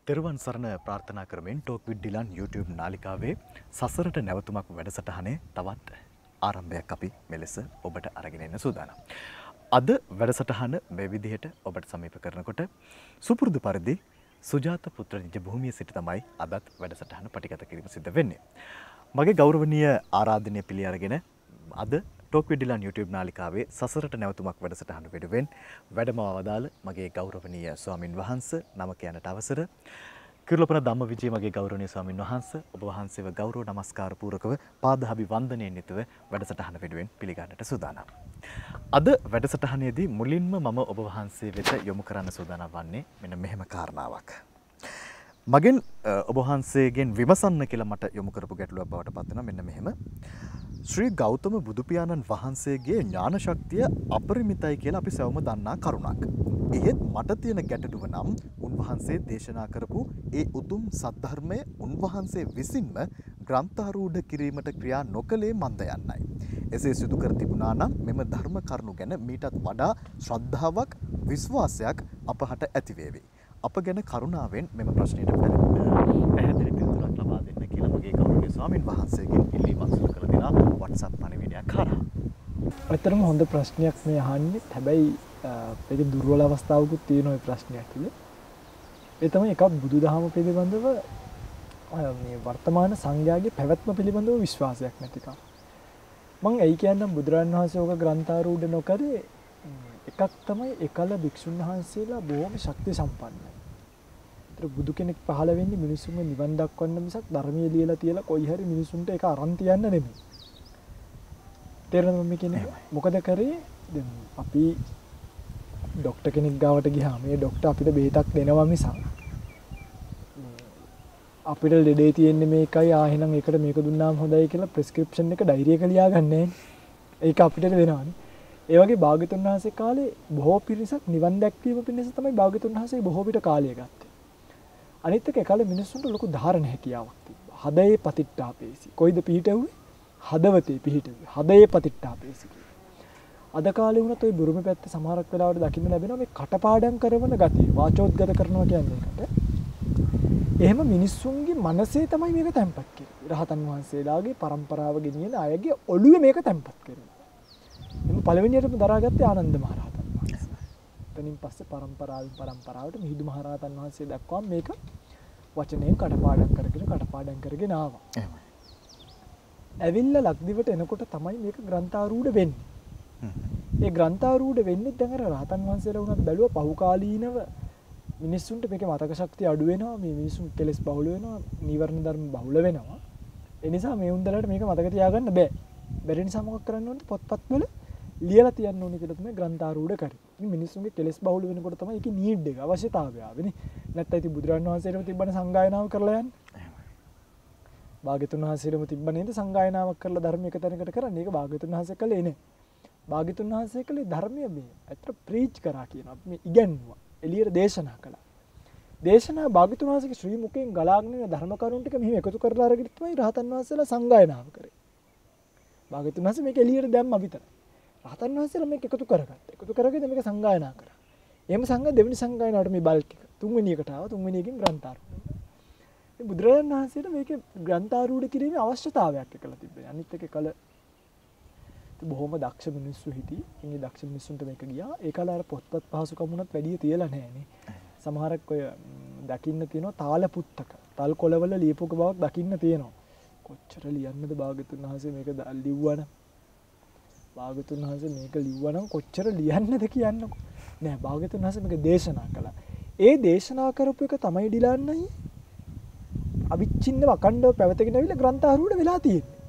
තෙරුවන් සරණ ප්‍රාර්ථනා කරමින් ටෝක් විත් ඩිලන් YouTube නාලිකාවේ සසරට නැවතුමක් වැඩසටහනේ තවත් ආරම්භයක් අපි මෙලෙස ඔබට අරගෙන එන්න සූදානම්. අද වැඩසටහන මේ විදිහට ඔබට සමීප කරනකොට සුපුරුදු පරිදි සුජාත පුත්‍ර නිජ භූමියේ සිට තමයි අදත් වැඩසටහන පටිගත කිරීම සිද්ධ වෙන්නේ. මගේ ගෞරවනීය ආරාධනය පිළි අරගෙන අද ටෝක් විත් ඩිලන් YouTube නාලිකාවේ සසරට නැවතුමක් වැඩසටහන වෙනුවෙන් වැඩම අවදාළ මගේ ගෞරවනීය ස්වාමින් වහන්සේ නම කියන්නට අවසර කිරුළපන ධම්මවිජය මගේ ගෞරවනීය ස්වාමින් වහන්සේ ඔබ වහන්සේව ගෞරව නමස්කාර පූරකව පාදහබි වන්දනයෙන් යුතුව වැඩසටහන වෙනුවෙන් පිළිගන්නට සූදානම්. අද වැඩසටහනේදී මුලින්ම මම ඔබ වහන්සේ වෙත යොමු කරන්න සූදානම් වන්නේ මෙන්න මෙහෙම කාරණාවක්. මගෙන් ඔබ වහන්සේගෙන් විමසන්න කියලා මට යොමු කරපු ගැටලුවක් බවට පත් වෙනවා මෙන්න මෙහෙම. ශ්‍රී ගෞතම බුදු පියාණන් වහන්සේගේ ඥාන ශක්තිය අපරිමිතයි කියලා අපි සවම දන්නා කරුණක්. එහෙත් මට තියෙන ගැටලුව නම් උන්වහන්සේ දේශනා කරපු ඒ උතුම් සද්ධර්මය උන්වහන්සේ විසින්ම ග්‍රන්ථාරූඪ කිරීමට ක්‍රියා නොකළේ මන්ද යන්නයි. එසේ සිදු කර තිබුණා නම් මෙම ධර්ම කරුණු ගැන මීටත් වඩා ශ්‍රද්ධාවක් විශ්වාසයක් අපහට ඇති වේවි. අප ගැන කරුණාවෙන් මෙම ප්‍රශ්නයට පැහැදිලි පිළිතුරක් ලබා දෙන්න කියලා මගේ ගෞරවනීය ස්වාමින් වහන්සේගෙන් ඉල්ලීමක් සිදු කළ දෙනා WhatsApp පණිවිඩයක් කරා. ඇත්තටම හොඳ ප්‍රශ්නයක් මේ අහන්නේ. හැබැයි ඒකේ දුර්වල අවස්ථාවකුත් තියෙන ওই ප්‍රශ්නයක් තුළ. ඒ තමයි එකක් බුදුදහම පිළිබඳව මේ වර්තමාන සංඝයාගේ පැවැත්ම පිළිබඳව විශ්වාසයක් නැතිකම. මම එයි කියන්නම් බුදුරන් වහන්සේ ඔක ග්‍රන්ථාරූඪ නොකරේ එකක් තමයි එකල භික්ෂුන් වහන්සේලා බොහොම ශක්ති සම්පන්නයි. ඒතර බුදු කෙනෙක් පහළ වෙන්නේ මිනිසුන්ව නිවන් දක්වන්න මිසක් ධර්මයේ ලියලා තියලා කොයි හරි මිනිසුන්ට ඒක අරන් තියන්න නෙමෙයි. තේරෙනවද මේ කියන්නේ? මොකද කරේ දැන් අපි ડોක්ටර් කෙනෙක් ගාවට ගියාම මේ ડોක්ටර් අපිට බෙහෙතක් දෙනවා මිසක් අපිට ලෙඩේ තියෙන්නේ මේකයි එහෙනම් ඒකට මේක දුන්නාම හොඳයි කියලා ප්‍රෙස්ක්‍රිප්ෂන් එක ඩයිරි එක ලියාගන්නේ නැහැ. ඒක අපිට දෙනවානේ. ඒ වගේ භාග්‍යතුන් වහන්සේ කාලේ බොහෝ පිරිසක් නිවන් දැක්වීම පිණිස තමයි භාග්‍යතුන් වහන්සේ බොහෝ විට කාලය ගත්තේ. අනිත් එක කාලේ මිනිස්සුන්ට ලොකු ධාරණ හැකියාවක් තිබ්බා. හදේ පතිට්ඨාපේසි. කොයිද පිහිටෙව්වේ? හදවතේ පිහිටෙව්වේ. හදේ පතිට්ඨාපේසි. අද කාලේ වුණත් ওই බුරුමේ පැත්තේ සමහරක් වෙලාවට දකින්න ලැබෙනවා මේ කටපාඩම් කරන ගතිය. වාචෝද්ගත කරනවා කියන්නේ ඒකට. එහෙම මිනිස්සුන්ගේ මනසේ තමයි මේක තැම්පත් කරන්නේ. රහතන් වහන්සේලාගේ પરම්පරාව ගෙනියන අයගේ ඔළුවේ මේක තැම්පත් කරනවා. එම පළවෙනියටම දරාගත්තේ ආනන්ද මහරහතන් වහන්සේ. එතනින් පස්සේ પરම්පරාවට මිහිඳු මහරහතන් වහන්සේ දක්වා මේක වචනයෙන් කටපාඩම් කරගෙන ආවා. එහෙමයි. ඇවිල්ලා ලක්දිවට එනකොට තමයි මේක ග්‍රන්ථාරූඪ වෙන්නේ. ඒ ග්‍රන්ථාරූඪ වෙන්නේ දැන් අර රහතන් වහන්සේලා වුණත් බැලුවා පහුකාලීනව මිනිස්සුන්ට මේකේ මතක ශක්තිය අඩු වෙනවා, මේ මිනිස්සුන් කෙලස් බහුල වෙනවා, නීවරණ ධර්ම බහුල වෙනවා. ඒ නිසා මේ උන්දලට මේක මතක තියාගන්න බෑ. බැරි නිසා මොකක් කරන්න ඕනද? පොත්පත්වල ලියලා තියන්න ඕනේ කියලා තමයි ග්‍රන්ථාරූඪ කරේ. මේ මිනිස්සුන්ගේ කෙලස් බහුල වෙනකොට තමයි ඒකේ නීඩ් එක, අවශ්‍යතාවය ආවේනේ. නැත්නම් ඉතින් බුදුරන් වහන්සේටම තිබ්බන සංගායනාව කරලා යන්නේ. භාග්‍යතුන් වහන්සේටම තිබ්බ නේද සංගායනාවක් කරලා ධර්ම එක තැනකට කරන්නේ. ඒක භාග්‍යතුන් වහන්සේ කළේ නේ. භාග්‍යතුන් වහන්සේ කළේ ධර්මය මේ අතට ප්‍රීච් කරා කියනවා. මේ ඉගැන්වුවා. එළියට දේශනා කළා. දේශනා භාග්‍යතුන් වහන්සේගේ ශ්‍රී මුඛයෙන් ගලාගෙන යන ධර්ම කරුණු ටික මෙහෙම එකතු කරලා අරගෙන තමයි රහතන් වහන්සේලා සංගායනාව කරේ. භාග්‍යතුන් වහන්සේ මේක එළියට දැම්මා විතරයි. රහතන් වහන්සේලා මේක එකතු කරගත්තා. එකතු කරගෙන මේක සංගායනා කරා. එහෙම දෙවෙනි සංගායනාවට මේ බල්ක් එක තුන්වෙනි එකට ආවා. තුන්වෙනි එකෙන් ග්‍රන්ථාරූඪ. මේ බුදුරජාණන් වහන්සේට මේකේ ග්‍රන්ථාරූඪ කිරීමේ අවශ්‍යතාවයක් එකලා තිබ්බේ. අනිත් එක කල බොහොම දක්ෂ මිනිස්සු හිටියේ. ඉන්නේ දක්ෂ මිනිස්සුන්ට මේක ගියා. ඒ කාලේ අර පොත්පත් පහසුකමුණත් වැඩි තියලා නැහැනේ. සමහරක් ඔය දකින්න තියෙනවා තාල පුත්තක. තල් කොළවල ලියපුක බවක් දකින්න තියෙනවා. කොච්චර ලියන්නද භාග්‍යතුන් වහන්සේ මේක ලිව්වනම්? භාග්‍යතුන් වහන්සේ මේක ලිව්වනම් කොච්චර ලියන්නද කියන්නකො. නෑ භාග්‍යතුන් වහන්සේ මේක දේශනා කළා. ඒ දේශනා කරපු එක තමයි ඩිලන්නයි අවිච්ඡින්නව අකණ්ඩව පැවතගෙන ආවිල ග්‍රන්ථාරූඪ වෙලා තියෙන්නේ.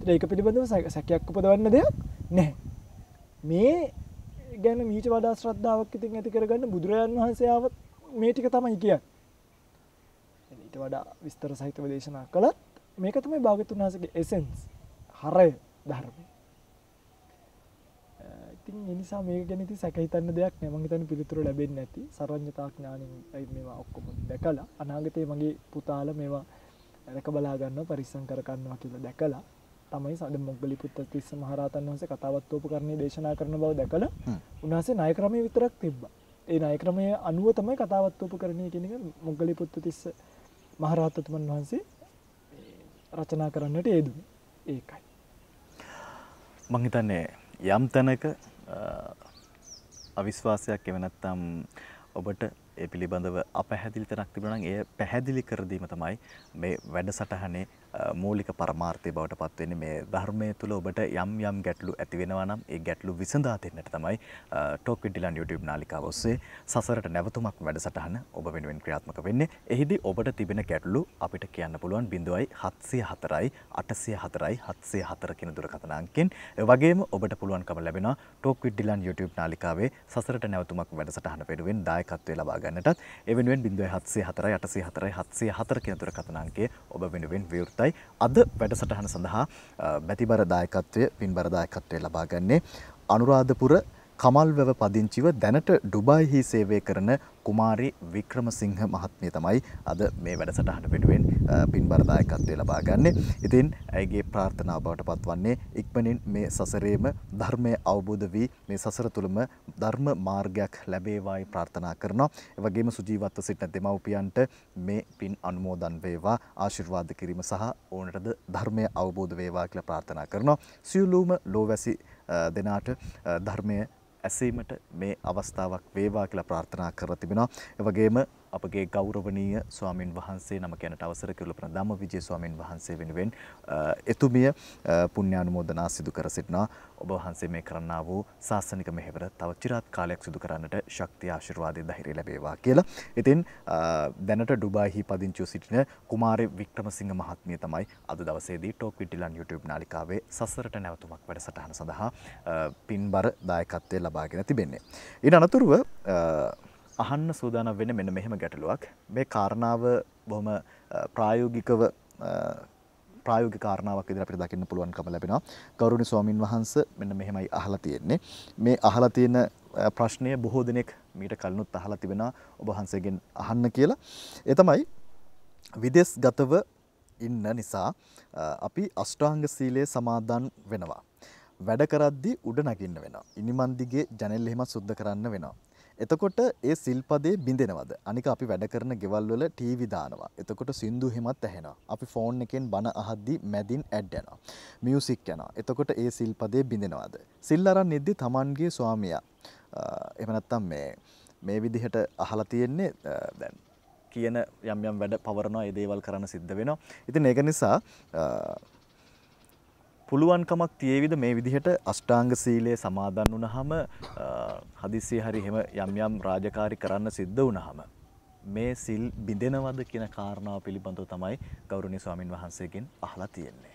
ඒක පිළිබඳව සැකයක් උපදවන්න දෙයක් නැහැ. මේ ගැන මීට වඩා ශ්‍රද්ධාවක් ඉතින් ඇති කරගන්න බුදුරජාණන් වහන්සේ ආව මේ ටික තමයි කියන්නේ. ඊට වඩා විස්තර සහිතව දේශනා කළත් මේක තමයි භාග්‍යතුන් වහන්සේගේ එසෙන්ස්, හරය ධර්මය. ඉතින් ඒ නිසා මේක ගැන ඉතින් සැක හිතන්න දෙයක් නෑ. මම හිතන්නේ පිළිතුරු ලැබෙන්නේ නැති. සර්වඥතා ඥාණයෙන් මේවා ඔක්කොම දැකලා අනාගතයේ මගේ පුතාලා මේවා රැක බලා ගන්නවා, පරිස්සම් කර ගන්නවා කියලා දැකලා තමයි සද මොග්ගලි පුත්ත තිස්ස මහරහතන් වහන්සේ කතාවත් උපකරණේ දේශනා කරන බව දැකලා උන්වහන්සේ ණය ක්‍රමයේ විතරක් තිබ්බා. ඒ ණය ක්‍රමය අනුව තමයි කතාවත් උපකරණය කියන එක මොග්ගලී පුත්තිස්ස මහරහතතුමන් වහන්සේ රචනා කරන්නට යෙදුනේ. ඒකයි. මං හිතන්නේ යම් තැනක අවිශ්වාසයක් එව නැත්නම් ඔබට ඒ පිළිබඳව අපැහැදිලි තැනක් තිබුණා නම් ඒ පැහැදිලි කර දීම තමයි මේ වැඩසටහනේ මූලික පරමාර්ථය බවට පත් වෙන්නේ. මේ ධර්මයේ තුල ඔබට යම් යම් ගැටලු ඇති වෙනවා නම් ඒ ගැටලු විසඳා දෙන්නට තමයි ටෝක් විත් ඩිලන් YouTube නාලිකාව ඔස්සේ සසරට නැවතුමක් වැඩසටහන ඔබ වෙනුවෙන් ක්‍රියාත්මක වෙන්නේ. එහිදී ඔබට තිබෙන ගැටලු අපිට කියන්න පුළුවන් 0704යි 804යි 704 කියන දුරකථන අංකෙන්. ඒ වගේම ඔබට පුළුවන්කම ලැබෙනවා ටෝක් විත් ඩිලන් YouTube නාලිකාවේ සසරට නැවතුමක් වැඩසටහන වෙනුවෙන් දායකත්වය ලබා ගන්නටත් ඒ වෙනුවෙන් 0704යි 804යි 704 කියන දුරකථන අංකය ඔබ වෙනුවෙන් විවෘතයි. අද වැඩසටහන සඳහා බැතිබර දායකත්වය පින්බර දායකත්වය ලබා ගන්නේ අනුරාධපුර කමල්වැව පදිංචිව දැනට ඩුබායිහි සේවය කරන කුමාරි වික්‍රමසිංහ මහත්මිය තමයි අද මේ වැඩසටහන වෙනුවෙන් පින්බර දායකත්වය ලබා ගන්නේ. ඉතින් ඇයගේ ප්‍රාර්ථනාව බවට පත්වන්නේ ඉක්මනින් මේ සසරේම ධර්මය අවබෝධ වී මේ සසර තුළම ධර්ම මාර්ගයක් ලැබේවායි ප්‍රාර්ථනා කරනවා. ඒ වගේම සුජීවත්ව සිටින දෙමව්පියන්ට මේ පින් අනුමෝදන් වේවා ආශිර්වාද කිරීම සහ ඕනටද ධර්මය අවබෝධ වේවා කියලා ප්‍රාර්ථනා කරනවා. සියලුම ලෝවැසි දෙනාට ධර්මය ඇසීමට මේ අවස්ථාවක් වේවා කියලා ප්‍රාර්ථනා කර තිබෙනවා. ඒ වගේම අපගේ ගෞරවනීය ස්වාමින් වහන්සේ නම කියනට අවසර කෙරුළපන ධම්මවිජය ස්වාමින් වහන්සේ වෙනුවෙන් එතුමිය පුණ්‍යානුමෝදනා සිදු කර සිටිනවා. ඔබ වහන්සේ මේ කරන්නා වූ ශාසනික මෙහෙවර තව চিරාත් කාලයක් සිදු කරන්නට ශක්තිය ආශිර්වාදය ධෛර්යය ලැබේවා කියලා. ඉතින් දැනට ඩුබායිහි පදිංචිව සිටින කුමාරි වික්‍රමසිංහ මහත්මිය තමයි අද දවසේදී ටෝක් විත් ඩිලන් YouTube නාලිකාවේ සසරට නැවතුමක් වැඩසටහන සඳහා පින්බර දායකත්වය ලබාගෙන තිබෙන්නේ. ඊට අනතුරුව අහන්න සූදානම් වෙන්නේ මෙන්න මෙහෙම ගැටලුවක්. මේ කාරණාව බොහොම ප්‍රායෝගික කාරණාවක් විදිහට අපිට දකින්න පුළුවන්කම ලැබෙනවා. ගෞරවනීය ස්වාමින් වහන්සේ මෙන්න මෙහෙමයි අහලා තියෙන්නේ. මේ අහලා තියෙන ප්‍රශ්නය බොහෝ දෙනෙක් මීට කලිනුත් අහලා තිබෙනවා ඔබ වහන්සේගෙන් අහන්න කියලා. ඒ තමයි විදේශගතව ඉන්න නිසා අපි අෂ්ටාංග සීලය සමාදන් වෙනවා. වැඩ කරද්දී උඩ නගින්න වෙනවා. ඉනිමන් දිගේ ජනෙල් එහෙම සුද්ධ කරන්න වෙනවා. එතකොට ඒ සිල්පදේ බින්දෙනවද? අනික අපි වැඩ කරන ගෙවල් වල ටීවී දානවා. එතකොට සින්දු හිමත් ඇහෙනවා. අපි ෆෝන් එකෙන් බණ අහද්දී මැදින් ඇඩ් යනවා. මියුසික් යනවා. එතකොට ඒ සිල්පදේ බින්දෙනවද? සිල් අරන් ඉද්දි Tamanගේ ස්වාමියා එහෙම නැත්නම් මේ විදිහට අහලා තියෙන්නේ දැන් කියන යම් යම් වැඩ පවරනවා ඒ දේවල් කරන්න සිද්ධ වෙනවා. ඉතින් ඒක නිසා පුළුවන්කමක් තියේවිද මේ විදිහට අෂ්ටාංග සීලය සමාදන් වුණාම හදිස්සිය හරි එහෙම යම් යම් රාජකාරී කරන්න සිද්ධ වුණාම මේ සිල් බිඳෙනවද කියන කාරණාව පිළිබඳව තමයි ගෞරවනීය ස්වාමින් වහන්සේගෙන් අහලා තියෙන්නේ.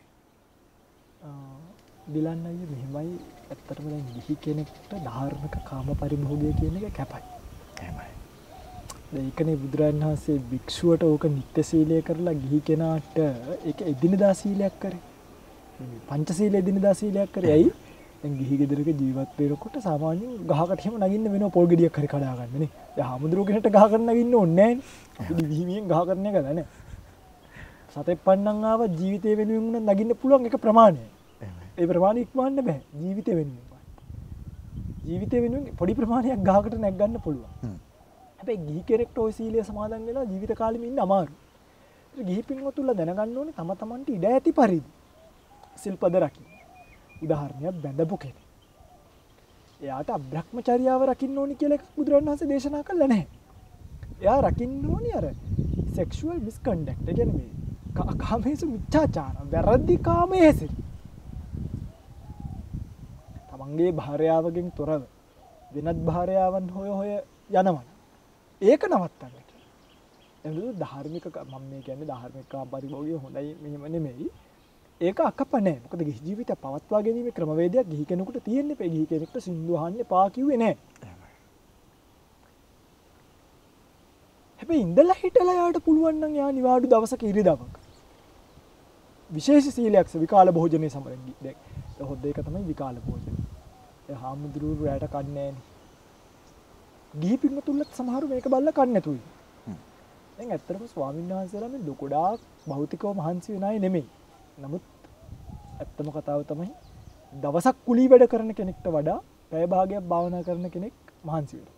ඩිලන් අයියේ මෙහිමයි ඇත්තටම දැන් ගිහි කෙනෙක්ට ධාර්මික කාම පරිභෝගය කියන එක කැපයි. එහෙමයි. ඒකනේ බුදුරජාණන් වහන්සේ භික්ෂුවට ඕක නිත්‍ය සීලය කරලා ගිහි කෙනාට ඒක එදිනදා සීලයක් කරේ. පංචශීලයේ එදිනදා සීලයක් කරේ. ඇයි? දැන් ගිහි ගෙදරක ජීවත් වෙනකොට සාමාන්‍යයෙන් ගහකට එහෙම නගින්න වෙනවා පොල් ගෙඩියක් හරි කඩා ගන්න නේ. දැන් හාමුදුරුවෝ කෙනෙක්ට ගහකට නගින්න ඕනේ නැහැ නේ. අපි විහිමියෙන් ගහ කරන එක නෑ. සතෙක් පන්නන් ආව ජීවිතේ වෙනුවෙන් උනත් නගින්න පුළුවන් එක ප්‍රමාණයයි. ඒ ප්‍රමාණය ඉක්මවන්න බෑ. ජීවිතේ වෙනුවෙන්. ජීවිතේ වෙනුවෙන් පොඩි ප්‍රමාණයක් ගහකට නැග ගන්න පුළුවන්. හැබැයි ගිහි කෙනෙක්ට ওই සීලය සමාදන් වෙලා ජීවිත කාලෙම ඉන්න අමාරුයි. ඒ ගිහි පින්වතුන්ලා දැනගන්න ඕනේ තම තමන්ට ඉඩ ඇති පරිදි සිල්පද රකින්න. උදාහරණයක් බැඳපු කෙනෙක්. එයාට අබ්‍රහ්මචර්යාව රකින්න ඕනි කියලා එකක් බුදුරජාණන් වහන්සේ දේශනා කළා නැහැ. එයා රකින්න ඕනි අර sexual misconduct. ඒ කියන්නේ මේ කාමයේ මිච්ඡාචාර, වැරදි කාමයේ හැසිර. තමන්ගේ භාර්යාවගෙන් තොරව වෙනත් භාර්යාවන් හොය යනවා. ඒක නවත්තන්න කියලා. එතකොට ධාර්මික මම මේ කියන්නේ ධාර්මික කාම පරිභෝගය හොඳයි මෙහෙම නෙමෙයි. ඒක අකප නැහැ. මොකද ගිහි ජීවිතය පවත්වා ගැනීමේ ක්‍රමවේදයක් ගිහි කෙනෙකුට තියෙන්න එපා. ගිහි කෙනෙක්ට සින්දු අහන්න එපා කිව්වේ නැහැ. හැබැයි ඉඳලා හිටලා යාට පුළුවන් නම් යා නිවාඩු දවසක ඉරිදවක විශේෂ සීලයක් විකාල භෝජනයේ සමරන් දැන් හොද්ද ඒක තමයි විකාල භෝජන. ඒ හාමුදුරුවෝ රැට කන්නේ නැහැ. ගිහි පින්වතුන්ලත් සමහරු මේක බල්ලා කන්නේ නැතුයි. දැන් ඇත්තටම ස්වාමීන් වහන්සේලා මේ ගොඩාක් භෞතිකව මහන්සි වෙන අය නෙමෙයි. නමුත් ඇත්තම කතාව තමයි දවසක් කුලී වැඩ කරන කෙනෙක්ට වඩා පැය භාගයක් භාවනා කරන කෙනෙක් මහන්සි වෙනවා.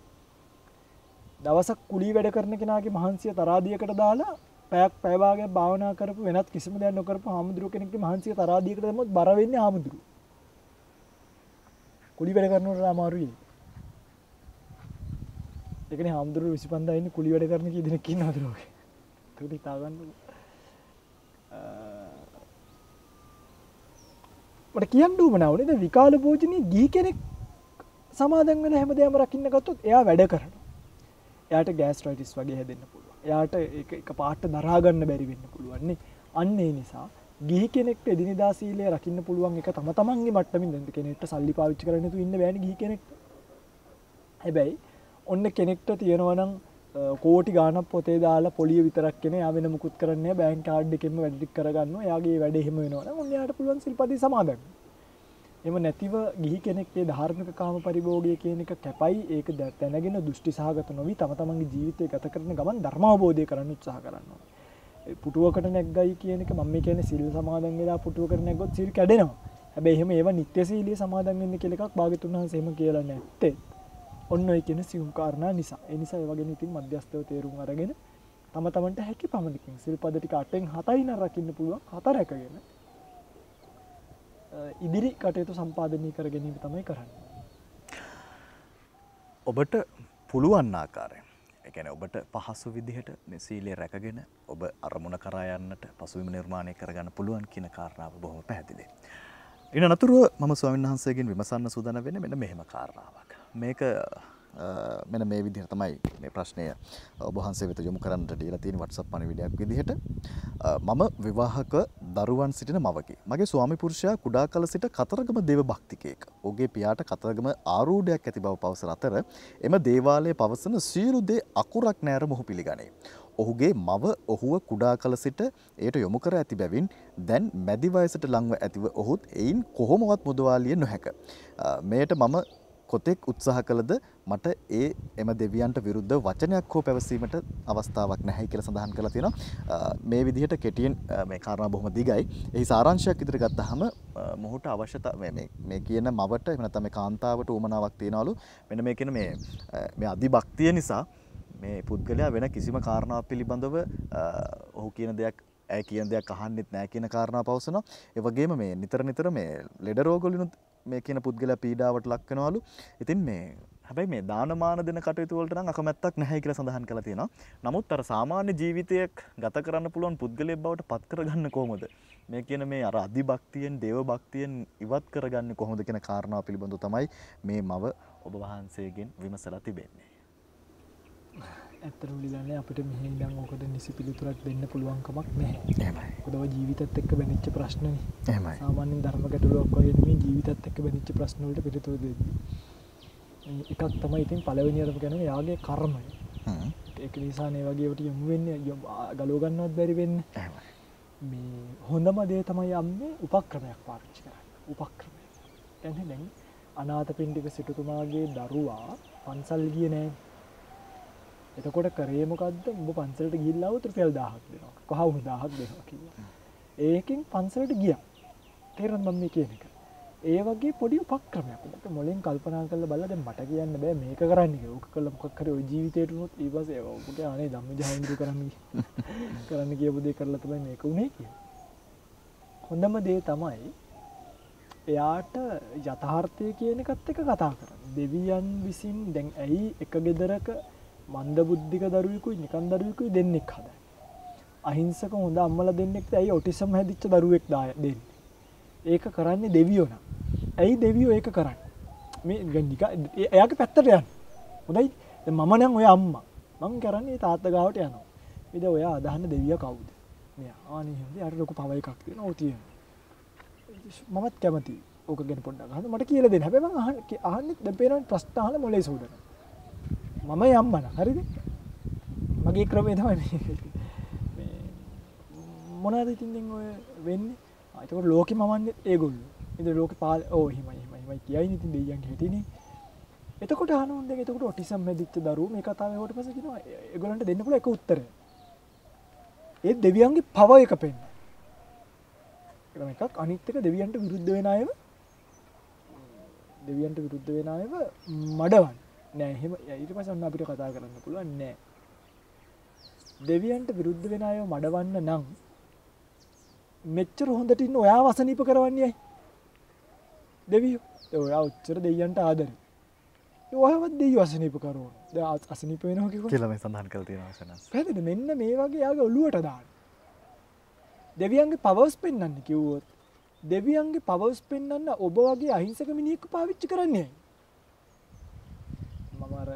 දවසක් කුලී වැඩ කරන කෙනාගේ මහන්සිය තරාදියකට දාලා පැයක් පැය භාගයක් භාවනා කරපු වෙනත් කිසිම දෙයක් නොකරපු හාමුදුරුව කෙනෙක්ගේ මහන්සිය තරාදියකට දැම්මොත් බර වෙන්නේ හාමුදුරුව. කුලී වැඩ කරනකොට අමාරුයි. ඒකනේ හාමුදුරුව 25 ඉන්නේ කුලී වැඩ කරන කී දෙනෙක් ඉන්නවද ලෝකේ. ඒක හිතා ගන්නකො. මට කියන්න උවමනාවනේ දැන් විකාල භෝජනී ගිහි කෙනෙක් සමාදන් වෙන හැමදේම රකින්න ගත්තොත් එයා වැඩ කරනවා. එයාට ගෑස්ට්‍රයිටිස් වගේ හැදෙන්න පුළුවන්. එයාට එක පාට දරා ගන්න බැරි වෙන්න පුළුවන් නේ. අන්න ඒ නිසා ගිහි කෙනෙක්ට එදිනෙදා සීලය රකින්න පුළුවන් එක තම තමන්ගේ මට්ටමින් දැන් කෙනෙක්ට සල්ලි පාවිච්චි කරන්න තු ඉන්න බෑනේ ගිහි කෙනෙක්ට. හැබැයි ඔන්න කෙනෙක්ට තියෙනවා නම් කෝටි ගාණක් පොතේ දාලා පොලිය විතරක් කෙනේ යා වෙන මුකුත් කරන්නේ නැහැ බැංක් කාඩ් එකෙන්ම වැඩ ටික කරගන්නවා. එයාගේ වැඩ එහෙම වෙනවා නම් ඔන්න එයාට පුළුවන් සිල්පදේ සමාදන්. එහෙම නැතිව ගිහි කෙනෙක්ගේ ධාර්මික කාම පරිභෝගය කියන එක කැපයි. ඒක දැනගෙන දෘෂ්ටි සහගත නොවි තම තමන්ගේ ජීවිතය ගත කරන ගමන් ධර්මාවබෝධය කරන්න උත්සාහ කරනවා. පුටුවකට නැග්ගයි කියන එක මම කියන්නේ සිල් සමාදන් වෙලා පුටුවකට නැග්ගොත් සිල් කැඩෙනවා. හැබැයි එහෙම ඒව නිත්‍ය සීලිය සමාදන් වෙන්න කියලා එකක් භාග්‍යතුන් වහන්සේ එහෙම කියලා නැත්තේ. ඔන්න ඔය කියන සියුම් කාරණා නිසා. ඒ නිසා ඒ වගේ ඉතින් මධ්‍යස්ථව තේරුම් අරගෙන තම තමන්ට හැකි පමණකින් සිල්පද ටික 8න් 7යි නම් රකින්න පුළුවන්. 7 රැකගෙන ඉදිරි කටයුතු සම්පාදනය කර ගැනීම තමයි කරන්නේ. ඔබට පුළුවන් ආකාරයෙන් ඒ කියන්නේ ඔබට පහසු විදිහට මේ සීලය රැකගෙන ඔබ අරමුණ කරා යන්නට පසුබිම නිර්මාණය කරගන්න පුළුවන් කියන කාරණාව බොහොම පැහැදිලියි. ඊට අනතුරුව මම ස්වාමීන් වහන්සේගෙන් විමසන්න සූදානම් වෙන්නේ මෙන්න මෙහෙම කාරණාවක්. මේක මෙන්න මේ විදිහට තමයි මේ ප්‍රශ්නය ඔබ වහන්සේ වෙත යොමු කරන්නට දීලා තියෙන WhatsApp පණිවිඩයක් විදිහට මම විවාහක දරුවන් සිටින මවකි. මගේ ස්වාමි පුරුෂයා කුඩා කල සිට කතරගම දේව භක්තිකයෙක්. ඔහුගේ පියාට කතරගම ආරූඪයක් ඇති බව පවසන අතර එම දේවාලයේ පවසන සියලු දේ අකුරක් නැර මොහු පිළිගනී. ඔහුගේ මව ඔහුව කුඩා කල සිට එයට යොමු කර ඇති බැවින් දැන් මැදි වයසට ලංව ඇතිව ඔහුත් එයින් කොහොමවත් මුදවාලිය නොහැක. මෙයට මම කොතෙක් උත්සාහ කළද මට එම දෙවියන්ට විරුද්ධ වචනයක් හෝ පැවසීමට අවස්ථාවක් නැහැ කියලා සඳහන් කරලා තියෙනවා. මේ විදිහට කෙටියෙන් මේ කාරණා බොහොම දිගයි. එහි සාරාංශයක් ඉදිරියට ගත්තාම මොහුට අවශ්‍යතාව මේ කියන මවට එහෙම නැත්නම් මේ කාන්තාවට උවමනාවක් තියනවලු. මෙන්න මේ කියන මේ අධිභක්තිය නිසා මේ පුද්ගලයා වෙන කිසිම කාරණාවක් පිළිබඳව ඔහු කියන දෙයක් ඇයි කියන දෙයක් අහන්නෙත් නැහැ කියන කාරණාව පවසනවා. ඒ වගේම මේ නිතර මේ ලෙඩ රෝග වලිනුත් මේ කියන පුද්ගලයා පීඩාවට ලක් වෙනවලු. ඉතින් මේ හැබැයි මේ දානමාන දෙන කටයුතු වලට නම් අකමැත්තක් නැහැ කියලා සඳහන් කරලා තියෙනවා. නමුත් අර සාමාන්‍ය ජීවිතයක් ගත කරන්න පුළුවන් පුද්ගලයෙක් බවට පත් කරගන්න කොහොමද? මේ කියන මේ අර අධිභක්තියෙන් දේව භක්තියෙන් ඉවත් කරගන්නේ කොහොමද කියන කාරණාව පිළිබඳව තමයි මේ මව ඔබ වහන්සේගෙන් විමසලා තිබෙන්නේ. ඇත්තටම ලියන්නේ අපිට මෙහි ඉඳන් ඕකට නිසි පිළිතුරක් දෙන්න පුළුවන් කමක් නැහැ. එහෙමයි. මොකද ඔය ජීවිතත් එක්ක බැඳිච්ච ප්‍රශ්නනේ. එහෙමයි. සාමාන්‍යයෙන් ධර්ම ගැටලුවක් වගේ නෙමෙයි ජීවිතත් එක්ක බැඳිච්ච ප්‍රශ්න වලට පිළිතුරු දෙන්නේ. එකක් තමයි ඉතින් පළවෙනියටම කියන්නේ යාගේ කර්මය. ඒක නිසා මේ වගේ වට යමු වෙන්නේ ගලව ගන්නවත් බැරි වෙන්නේ. එහෙමයි. මේ හොඳම දේ තමයි යන්නේ උපක්‍රමයක් පාවිච්චි කරන්න. උපක්‍රමය. දැන් අනාථපිණ්ඩික සිටුතුමාගේ දරුවා පන්සල් ගියේ නෑ. එතකොට කරේ මොකද්ද? උඹ පන්සලට ගිහිල්ලා ආවොත් රුපියල් 1000ක් දෙනවා. කොහොම 1000ක් දෙනවා කියලා. ඒකෙන් පන්සලට ගියා. තේරෙනවද මම මේ කියන එක? ඒ වගේ පොඩි උපක්‍රමයක්. ඔබට මොලෙන් කල්පනා කරලා බලලා දැන් මට කියන්න බෑ මේක කරන්න කියලා. ඕක කළා මොකක් හරි ওই ජීවිතේට උනොත් ඊපස්සේ ඔබගේ අනේ ධම්මජහඳුරු කරන්න කියපු දේ කරලා තමයි මේක උනේ කියලා. හොඳම දේ තමයි එයාට යථාර්ථය කියන එකත් එක්ක කතා කරන්න. දෙවියන් විසින් දැන් ඇයි එක ගෙදරක මන්දබුද්ධික දරුවෙකුයි නිකන් දරුවෙකුයි දෙන්නෙක් හදන්නේ. අහිංසක හොඳ අම්මලා දෙන්නෙක්ට ඇයි ඔටිසම් හැදිච්ච දරුවෙක් දෙන්නේ. ඒක කරන්නේ දෙවියෝ නම්. ඇයි දෙවියෝ ඒක කරන්නේ? මේ එයාගේ පැත්තට යන්න. හොඳයි. දැන් මම නම් ඔය අම්මා. මං කරන්නේ තාත්තා ගාවට යනවා. ඉතින් ඔයා අදහන දෙවියා කවුද? මෙයා. ආනේ හොඳයි. අර ලොකු පව එකක් තියෙනවා. ඔය තියෙනවා. මමත් කැමතියි. ඕක ගැන පොඩ්ඩක් අහන්න. මට කියලා දෙන්න. හැබැයි මං අහන්නේ දැන් පේනවා ප්‍රශ්න අහලා මොලේ සෝදන. මම යම්මන හරිද? මගේ ක්‍රමය තමයි මේ මොනවද ඉතින් ඔය වෙන්නේ? එතකොට ලෝකෙ මමන්නේ ඒගොල්ලෝ. ඉතින් ලෝකෙ හිමයි කියයිනේ ඉතින් දෙයියන්ගේ හැටිනේ. එතකොට අහනවා දැන් එතකොට ඔටිසම් හැදිච්ච දරුවෝ මේ කතාවේ කොට පස්සේ කියනවා ඒගොල්ලන්ට දෙන්න පුළුවන් එක උත්තරය. ඒ දෙවියන්ගේ පව එක පෙන්න. එකක් අනිත් එක දෙවියන්ට විරුද්ධ වෙන අයව මඩවන්න. නෑ එහෙම ඊට පස්සේ ඔන්න අපිට කතා කරන්න පුළුවන් නෑ. දෙවියන්ට විරුද්ධ වෙන අයව මඩවන්න නම් මෙච්චර හොඳට ඉන්න ඔයා වසනීප කරවන්නේ ඇයි? දෙවියෝ. ඔයා උච්චර දෙවියන්ට ආදරේ. ඔයාවත් දෙවියෝ වසනීප කරවන. දැන් අසනීප වෙනවා කියලා මේ සඳහන් කරලා තියෙනවා සනස්. පැහැදිලි මෙන්න මේ වගේ යාගේ ඔළුවට දාන්න. දෙවියන්ගේ පවර්ස් පෙන්වන්න කිව්වොත් දෙවියන්ගේ පවර්ස් පෙන්වන්න ඔබ වගේ අහිංසක මිනිහෙක් පාවිච්චි කරන්නේ. මම අර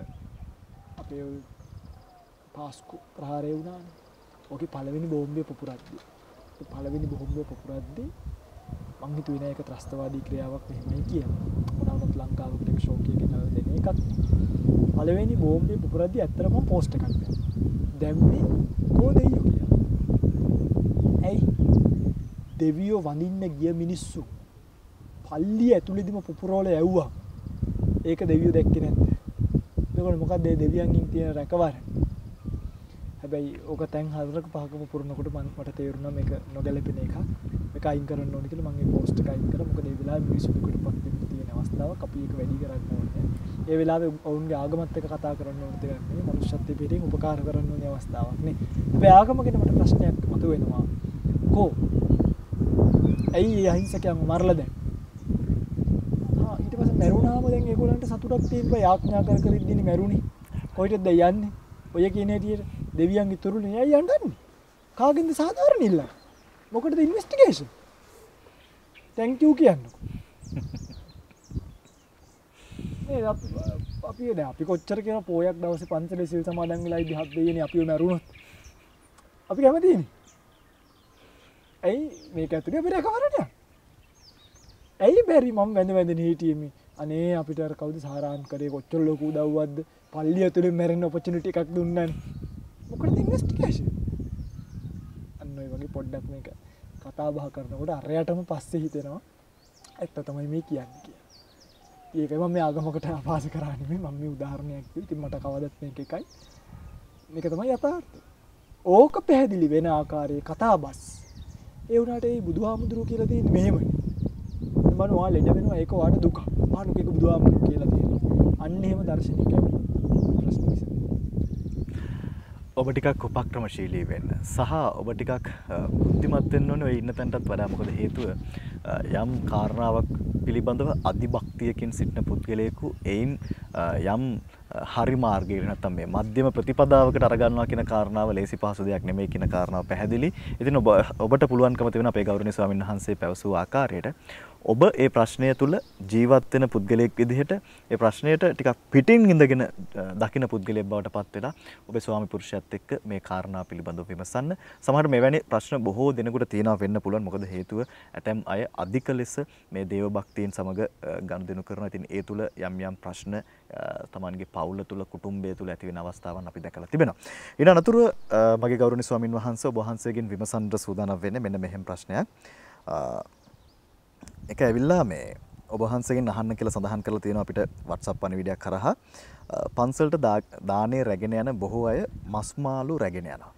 අපේ පාස්කු ප්‍රහාරය වුණානේ. ඔකේ පළවෙනි බෝම්බය පුපුරද්දී. පළවෙනි බෝම්බය පුපුරද්දී මං හිතුවේ නෑ ඒක ත්‍රස්තවාදී ක්‍රියාවක් මෙහෙමයි කියලා. මොනවාවත් ලංකාවට ඒක ෂෝක් එකකින් දෙන එකක්. පළවෙනි බෝම්බය පුපුරද්දී ඇත්තටම පෝස්ට් එකක් දැම්මේ කොහොදෙයියෝ කියලා. ඇයි දෙවියෝ වඳින්න ගිය මිනිස්සු පල්ලිය ඇතුළේදීම පුපුරවල යවුවා. ඒක දෙවියෝ දැක්කේ නැද්ද? එතකොට මොකක්ද මේ දෙවියන්ගෙන් තියෙන රැකවරණ? හැබැයි ඕක තැන් 4ක 5කම පුරනකොට මට තේරුණා මේක නොගැලපෙන එකක්. මේක අයින් කරන්න ඕනේ කියලා මම මේ පෝස්ට් එක අයින් කරා. මොකද මේ වෙලාවේ මිනිස්සු දුකට පත් වෙන්න තියෙන අවස්ථාවක් අපි ඒක වැඩි කරන්න ඕනේ. ඒ වෙලාවේ ඔවුන්ගේ ආගමත් එක්ක කතා කරන්න ඕනේ දෙයක් නෙවෙයි. මනුෂ්‍යත්වයේ පිටින් උපකාර කරන්න ඕනේ අවස්ථාවක් නේ. හැබැයි ආගම ගැන මට ප්‍රශ්නයක් මතුවෙනවා. කෝ ඇයි අහිංසකයන් මරලා දැන්? ඊට පස්සේ මැරුණාම දැන් ඒගොල්ලන්ට සතුටක් තියෙනවා යාඥා කර කර ඉඳින්නේ මැරුණේ. කොහෙටද යන්නේ? ඔය කියන හැටියට දෙවියන්ගේ තුරුනේ ඇයි යන්නේ? කාගෙන්ද සාධාරණ ඉල්ල? මොකටද ඉන්වෙස්ටිගේෂන්? thank you කියන්නකෝ. මේ අපි කොච්චර කියන පොයක් දවසේ පන්සලේ සිල් සමාදන් වෙලා ඉදි හත් දෙයියනේ අපිව මැරුණොත්. අපි කැමතිනේ. ඇයි මේක ඇතුලේ අපිට කවරද? ඇයි බැරි මම වැඳ හිටියේ මේ අනේ අපිට අර කවුද සාරාන් කරේ කොච්චර ලොකු උදව්වක්ද පල්ලිය ඇතුලේ මැරෙන්න ඔපචුනිටි එකක් දුන්නානේ. මොකටද ඉන්වෙස්ටිගේෂන්? අන්න ඔය වගේ පොඩ්ඩක් මේක කතා බහ කරනකොට අරයටම පස්සේ හිතෙනවා ඇත්ත තමයි මේ කියන්නේ කියලා. ඒක මම මේ ආගමකට ආපාස කරා නෙමෙයි මම මේ උදාහරණයක් කිව්වේ. ඉතින් මට කවදත් මේක එකයි. මේක තමයි යථාර්ථය. ඕක පැහැදිලි වෙන ආකාරයේ කතාබස්. ඒ වුණාට ඒ බුදුහාමුදුරුවෝ කියලා තියෙන්නේ මෙහෙමයි. මම ඔයා ලෙඩ වෙනවා ඒක ඔයාට දුක. ආනුක ඒක බුදුහාමුදුරුවෝ කියලා තියෙනවා. අන්න එහෙම දර්ශනිකයි. ඔබ ටිකක් උපක්‍රමශීලී වෙන්න සහ ඔබ ටිකක් බුද්ධිමත් වෙන්න ඕනේ ඔය ඉන්න තැනටත් වඩා. මොකද හේතුව යම් කාරණාවක් පිළිබඳව අධිභක්තියකින් සිටින පුද්ගලයෙකු එයින් යම් හරි මාර්ගයකට නැත්නම් මේ මධ්‍යම ප්‍රතිපදාවකට අරගන්නවා කියන කාරණාව ලේසි පහසු දෙයක් නෙමෙයි කියන කාරණාව පැහැදිලි. ඉතින් ඔබට පුළුවන්කම තිබෙන අපේ ගෞරවනීය ස්වාමීන් වහන්සේ පැවසූ ආකාරයට ඔබ ඒ ප්‍රශ්නය තුල ජීවත් වෙන පුද්ගලයෙක් විදිහට ඒ ප්‍රශ්නයට ටිකක් පිටින් ඉඳගෙන දකින පුද්ගලයෙක් බවට පත් වෙලා ඔබේ ස්වාමි පුරුෂයත් එක්ක මේ කාරණා පිළිබඳව විමසන්න. සමහරට මෙවැනි ප්‍රශ්න බොහෝ දෙනෙකුට තියෙනවා වෙන්න පුළුවන්. මොකද හේතුව ඇතැම් අය අධික ලෙස මේ දේව භක්තියෙන් සමග ගනුදෙනු කරනවා. ඉතින් ඒ තුල යම් ප්‍රශ්න තමන්ගේ පවුල තුල කුටුම්බය තුල ඇති වෙන අවස්ථාවන් අපි දැකලා තිබෙනවා. ඊට අනතුරුව මගේ ගෞරවනීය ස්වාමින් වහන්සේ ඔබ වහන්සේගෙන් විමසන්න සූදානම් වෙන්නේ මෙන්න මෙහෙම ප්‍රශ්නයක්. එක ඇවිල්ලා මේ ඔබ වහන්සේගෙන් අහන්න කියලා සඳහන් කරලා තියෙනවා අපිට WhatsApp පණිවිඩයක් කරහා. පන්සලට දානේ රැගෙන යන බොහෝ අය මස් මාළු රැගෙන යනවා.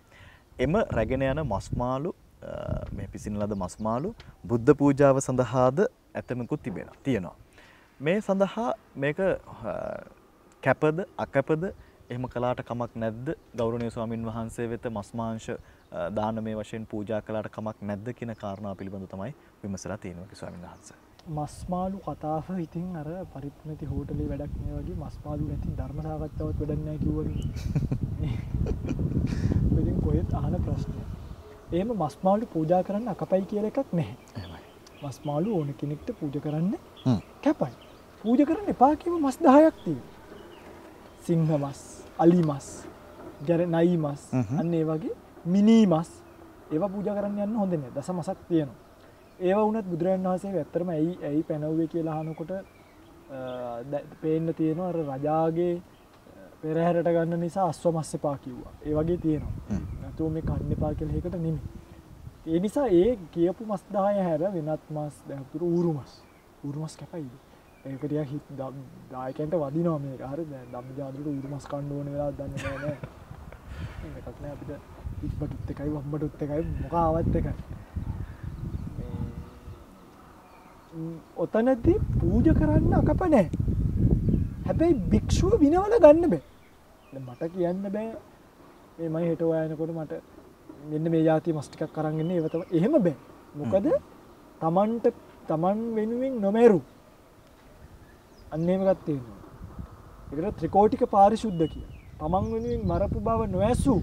එම රැගෙන යන මස් මාළු මේ පිසින ලද මස් මාළු බුද්ධ පූජාව සඳහාද ඇතමකුත් තියෙනවා. මේ සඳහා මේක කැපද අකැපද එහෙම කළාට කමක් නැද්ද? ගෞරවනීය ස්වාමින් වහන්සේ වෙත මස් මාංශ දානමය වශයෙන් පූජා කළාට කමක් නැද්ද කියන කාරණාව පිළිබඳව තමයි විමසලා තියෙනවා ස්වාමීන් වහන්සේ. මස් මාළු කතාව ඉතින් අර පරිප්පුනති හෝටලේ වැඩක් නේ වගේ මස් මාළු නැති ධර්ම සාකච්ඡාවක් වැඩක් නැහැ කිව්වනේ. ඉතින් කොහෙත් අහන ප්‍රශ්නය. එහෙම මස් මාළු පූජා කරන්න අකපයි කියලා එකක් නැහැ. එහෙමයි. මස් මාළු ඕන කෙනෙක්ට පූජා කරන්න කැපයි. පූජා කරන්න එපා කියව මස් 10ක් තියෙනවා. සිංහ මස්, අලි මස්, නයි මස්, අන්න ඒ වගේ මිනි මස් ඒවා පූජා කරන්න යන්න හොඳ නෑ. දස මසක් තියෙනවා. ඒවා වුණත් බුදුරජාණන් වහන්සේ ඇත්තටම ඇයි පැනවුවේ කියලා අහනකොට පේන්න තියෙනවා අර රජාගේ පෙරහැරට ගන්න නිසා අස්ව මස් එපා කිව්වා. ඒ වගේ තියෙනවා. නැතුව මේ කන්න එපා කියලා එකකට නෙමෙයි. ඒ නිසා ඒ කියපු මස් 10 හැර වෙනත් මස් දැන් අපිට ඌරු මස් කැපයිද? ඒක ටිකක් හිත දායකයන්ට වදිනවා මේක. හරි දැන් ධම්මජාතකට ඌරු මස් කන්න ඕන වෙලාවක් දන්නේ නැහැ නේද? මේකක් නෑ අපිට ඉක්බටුත් එකයි වම්බටුත් එකයි මොකාවත් එකයි. ඔතනදී පූජා කරන්න අකප නැහැ. හැබැයි භික්ෂුව විනවල ගන්න බෑ. මට කියන්න බෑ මේ මම හෙට හොයනකොට මට මෙන්න මේ જાතිය මස් ටිකක් අරන් එන්නේ ඒව තමයි. එහෙම බෑ. මොකද තමන් වෙනුවෙන් නොමෙරු. අන්න එහෙම එකක් තියෙනවා. ඒකට ත්‍රිකෝටික පාරිශුද්ධ කියලා. තමන් වෙනුවෙන් මරපු බව නොඇසු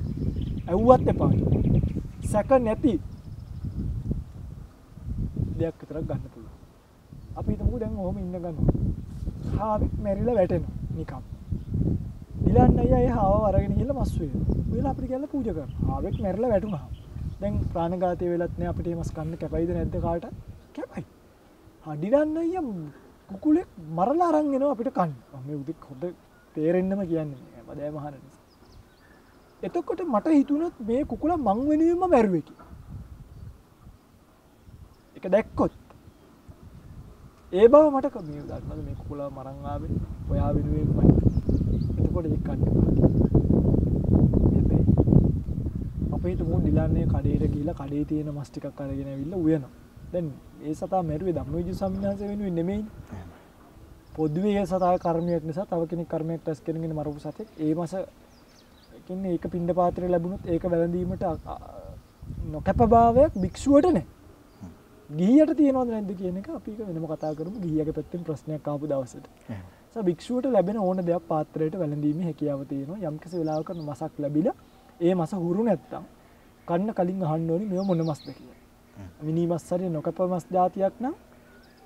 ඇව්වත් එපා. සැක නැති දෙයක් විතරක් ගන්න පුළුවන්. අපි හිතමුකෝ දැන් ඔහොම ඉන්න ගන්නවා. හාවෙක් මැරිලා වැටෙනවා නිකම්. දිලන්න අයියා ඒ හාව අරගෙන ගිහලා මස් වේනවා. වෙලා අපිට කියලා පූජා කරනවා. හාවෙක් මැරිලා වැටුණා. දැන් ප්‍රාණඝාතය වෙලත් නෑ අපිට මේ මස් කන්න කැපයිද නැද්ද කාට? කැපයි. දිලන්න අයියා කුකුලෙක් මරලා අරන් එනවා අපිට කන්න. මේ උදේ හොඳ තේරෙන්නම කියන්නේ නෑ. මදෑම අහන නිසා. එතකොට මට හිතුණොත් මේ කුකුලා මං වෙනුවෙන්ම මැරුවේ කියලා. ඒක දැක්කොත් ඒ බව මට මේ දන්නවද මේ කුකුලා මරන් ආවේ ඔයා වෙනුවෙන්මයි. එතකොට ඒක කන්න බෑ. අපේ තුමු දිලන්නේ කඩේට ගිහිල්ලා කඩේ තියෙන මස් ටිකක් අරගෙන ඇවිල්ලා උයනවා. දැන් ඒ සතා මැරුවේ ධම්මවිජය සම්මානස වෙනුවෙන් නෙමෙයි. පොදුවේ ඒ සතාගේ කර්මයක් නිසා තව කෙනෙක් කර්මයක් රැස් කරගෙන මරපු සතෙක් ඒ මාස කියන්නේ ඒක පින්ඩ පාත්‍රය ලැබුණොත් ඒක වැළඳීමට නොකැපභාවයක් භික්ෂුවට නැහැ. ගිහියට තියෙනවද නැද්ද කියන එක අපි ඒක වෙනම කතා කරමු. ගිහියගේ පැත්තෙන් ප්‍රශ්නයක් ආපු දවසට. භික්ෂුවට ලැබෙන ඕන දෙයක් පාත්‍රයට වැළඳීමේ හැකියාව තියෙනවා. යම්කිසි වෙලාවක මසක් ලැබිලා ඒ මස හුරු නැත්තම් කන්න කලින් අහන්න ඕනි මේව මොන මස්ද කියලා. මිනි මස් හරි නොකප මස් జాතියක් නම්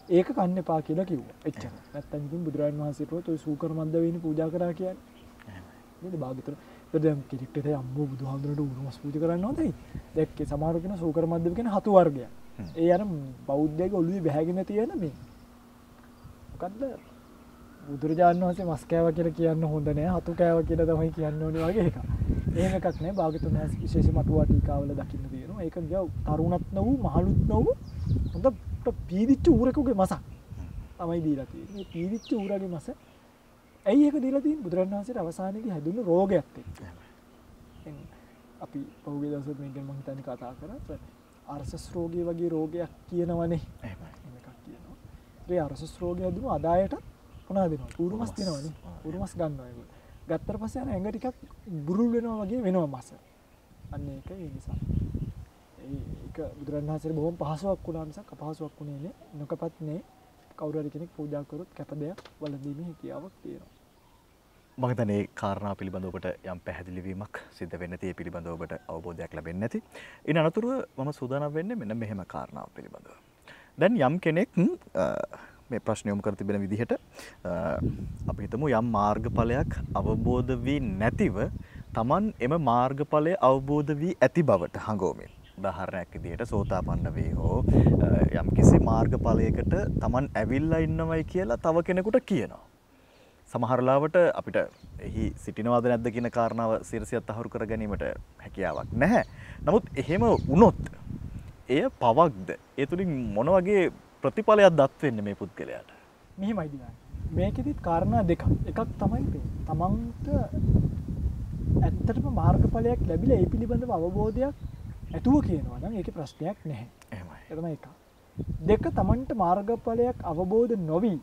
ඒක කන්න එපා කියලා කිව්වා. එච්චර. නැත්තම් ඉතින් බුදුරජාණන් වහන්සේ කිව්වොත් ඔය සූකර මද්ද වෙන්නේ පූජා කරා කියන්නේ. නේද භාගතුන. දැන් කිරික්ටට අම්මෝ බුදුහාමුදුරන්ට උණු මස් පූජා කරන්න හොඳයි. දැක්කේ සමහර කෙනා සූකර මද්ද කියන හතු වර්ගයක්. ඒ අර බෞද්ධයෙක් ඔළුවේ බැහැගෙන තියෙන මේ. මොකද්ද? බුදුරජාණන් වහන්සේ මස් කෑවා කියලා කියන්න හොඳ නෑ. හතු කෑවා කියලා තමයි කියන්න ඕනේ වගේ එකක්. එහෙම එකක් නෑ. භාගතුන් වහන්සේ විශේෂ මටුවා ටීකාවල දකින්න තියෙනවා. ඒක ගියා තරුණත් නොවු මහලුත් නොවු හොඳ පීදිච්ච ඌරෙකුගේ මසක් තමයි දීලා තියෙන්නේ. මේ පීදිච්ච ඌරගේ මස ඇයි ඒක දීලා තියෙන්නේ? බුදුරජාණන් වහන්සේට අවසානයේදී හැදුණු රෝගයක් එක්ක. අපි පහුගිය දවසත් මේක ගැන මම හිතන්නේ කතා කරා. අර්සස් රෝගය වගේ රෝගයක් කියනවනේ. එහෙමයි. එකක් කියනවා. ඒ අර්සස් රෝගය හැදුණු අදායට මොනවද දෙනවා? ඌරුමස් දෙනවනේ. ඌරුමස් ගන්නවා ඒක. ගත්තට පස්සේ අර ඇඟ ටිකක් බුරුල් වෙනවා වගේ වෙනවා මස. අන්න ඒක ඒ නිසා. ඒක බුදුරජාණන් වහන්සේට බොහොම පහසුවක් වුණා මිසක් අපහසුවක් වුණේ නේ. නොකපත් නේ. කවුරු හරි කෙනෙක් පූජා කරොත් කැප දෙයක් වළඳීමේ හැකියාවක් තියෙනවා. මම හිතන්නේ මේ කාරණා පිළිබඳව ඔබට යම් පැහැදිලි වීමක් සිද්ධ වෙන්නේ නැති. ඒ පිළිබඳව ඔබට අවබෝධයක් ලැබෙන්නේ නැති. ඉන් අනතුරුව මම සූදානම් වෙන්නේ මෙන්න මෙහෙම කාරණාවක් පිළිබඳව. දැන් යම් කෙනෙක් මේ ප්‍රශ්න යොමු කර තිබෙන විදිහට අපි හිතමු යම් මාර්ගඵලයක් අවබෝධ වී නැතිව Taman එම මාර්ගඵලය අවබෝධ වී ඇති බවට හඟවමින් උදාහරණයක් විදිහට සෝතාපන්න වේ හෝ යම් කිසි මාර්ගඵලයකට Taman ඇවිල්ලා ඉන්නවයි කියලා තව කෙනෙකුට කියනවා. සමහර ලාවට අපිට එහි සිටිනවද නැද්ද කියන කාරණාව සිරසියක් තහවුරු කර ගැනීමට හැකියාවක් නැහැ. නමුත් එහෙම වුණොත් එය පවක්ද? ඒ තුලින් මොන වගේ ප්‍රතිඵලයක් දත් වෙන්නේ මේ පුද්ගලයාට? මෙහෙමයි දිගන්නේ. මේකෙදිත් කාරණා දෙකක්. එකක් තමයි තමන්ට ඇත්තටම මාර්ගඵලයක් ලැබිලා ඒ පිළිබඳව අවබෝධයක් ඇතුව කියනවා නම් ඒකේ ප්‍රශ්නයක් නැහැ. එහෙමයි. ඒ තමයි එක. දෙක තමන්ට මාර්ගඵලයක් අවබෝධ නොවි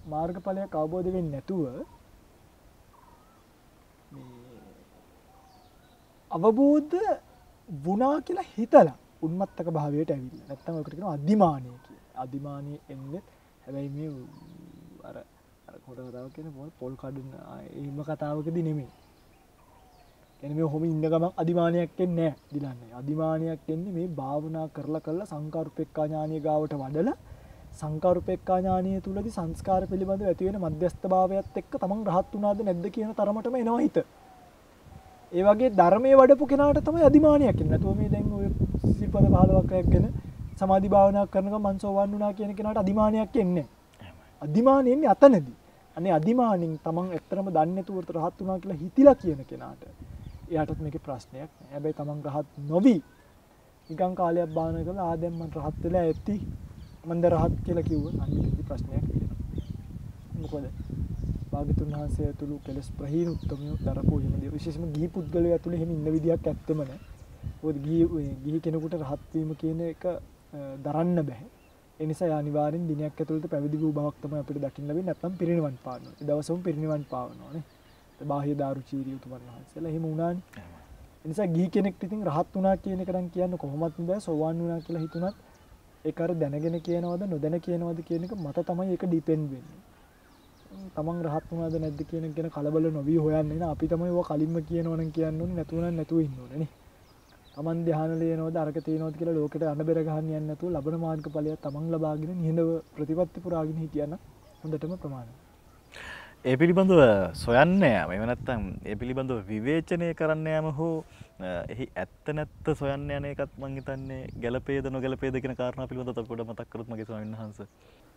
මාර්ගඵලයක් අවබෝධ වෙන්නේ නැතුව මේ අවබෝධ වුණා කියලා හිතලා උන්මත්තක භාවයට ඇවිල්ලා. නැත්තම් ඔකට කියනවා අදිමානිය කියලා. අදිමානිය එන්නේ හැබැයි මේ අර කොට කතාවක් කියන්නේ පොල් කඩන එහෙම කතාවකදී නෙමෙයි. කියන්නේ මේ ඔහොම ඉන්න ගමන් අදිමානියක් එන්නේ නැහැ දිලන්නේ. අදිමානියක් එන්නේ මේ භාවනා කරලා සංකාරුපෙක්ඛා ඥානිය ගාවට වඩලා සංකාරුපෙක්ඛා ඥානිය තුලදී සංස්කාර පිළිබඳව ඇති වෙන මධ්‍යස්ථ භාවයත් එක්ක තමන් රහත් වුණාද නැද්ද කියන තරමටම එනවා හිත. ඒ වගේ ධර්මයේ වඩපු කෙනාට තමයි අදිමානියක් එන්නේ. නැතුව මේ දැන් ඔය සිල්පද 15ක් රැක්ගෙන සමාධි භාවනා කරනකම් මං සෝවන් වුණා කියන කෙනාට අදිමානියක් එන්නේ නැහැ. අදිමානිය එන්නේ අතනදී. අනේ අදිමානින් තමන් ඇත්තටම දන්නේ නැතුව රහත් වුණා කියලා හිතිලා කියන කෙනාට එයාටත් මේකේ ප්‍රශ්නයක් නැහැ. හැබැයි තමන් රහත් නොවි නිකන් කාලයක් භාවනා කරලා දැන් මං රහත් වෙලා ඇති මන්ද රහත් කියලා කිව්වොත් අනිත් ප්‍රශ්නයක් තියෙනවා. මොකද භාග්‍යතුන් වහන්සේ ඇතුළු කෙලස් ප්‍රහීන උත්තමයෝ දරපු එහෙම දේ විශේෂයෙන්ම ගිහි පුද්ගලයා ඇතුළේ එහෙම ඉන්න විදියක් ඇත්තම නැහැ. මොකද ගිහි කෙනෙකුට රහත් වීම කියන එක දරන්න බෑ. ඒ නිසා අනිවාර්යෙන් දිනයක් ඇතුළත පැවිදි වූ බවක් තමයි අපිට දකින්න ලැබෙන්නේ. නැත්නම් පිරිනිවන් පානවා. ඒ දවසම පිරිනිවන් පාවනවා නේ. බාහ්‍ය දාරුචීරිය උතුමන් වහන්සේලා එහෙම වුණානේ. ඒ නිසා ගිහි කෙනෙක්ට ඉතින් රහත් වුණා කියන එක නම් කියන්න කොහොමත් බෑ. සෝවාන් වුණා කියලා හිතුණත් ඒක අර දැනගෙන කියනවද නොදැන කියනවද කියන එක මත තමයි ඒක ඩිපෙන්ඩ් වෙන්නේ. තමන් රහත් වුණාද නැද්ද කියන එක ගැන කලබල නොවි හොයන්නේ නේ. අපි තමයි ඔය කලින්ම කියනවනම් කියන්න ඕනේ නැතුණනම් නැතුව ඉන්න ඕනේ නේ. තමන් ධ්‍යාන ලේනවද අරක තියනවද කියලා ලෝකෙට අඬ බෙර ගහන්න යන්නේ නැතුව ලබන මාර්ගඵලයක් තමන් ලබාගෙන නිහඬව ප්‍රතිපත්ති පුරාගෙන හිටියනම් හොඳටම ප්‍රමාණයි. ඒ පිළිබඳව සොයන්න යාම එහෙම නැත්නම් ඒ පිළිබඳව විවේචනය කරන්න යාම හෝ එහි ඇත්ත නැත්ත සොයන්න යන එකත් මම හිතන්නේ ගැළපේද නොගැළපේද කියන කාරණා පිළිබඳව අපි පොඩ්ඩක් මතක් කරොත් මගේ ස්වාමීන් වහන්සේ.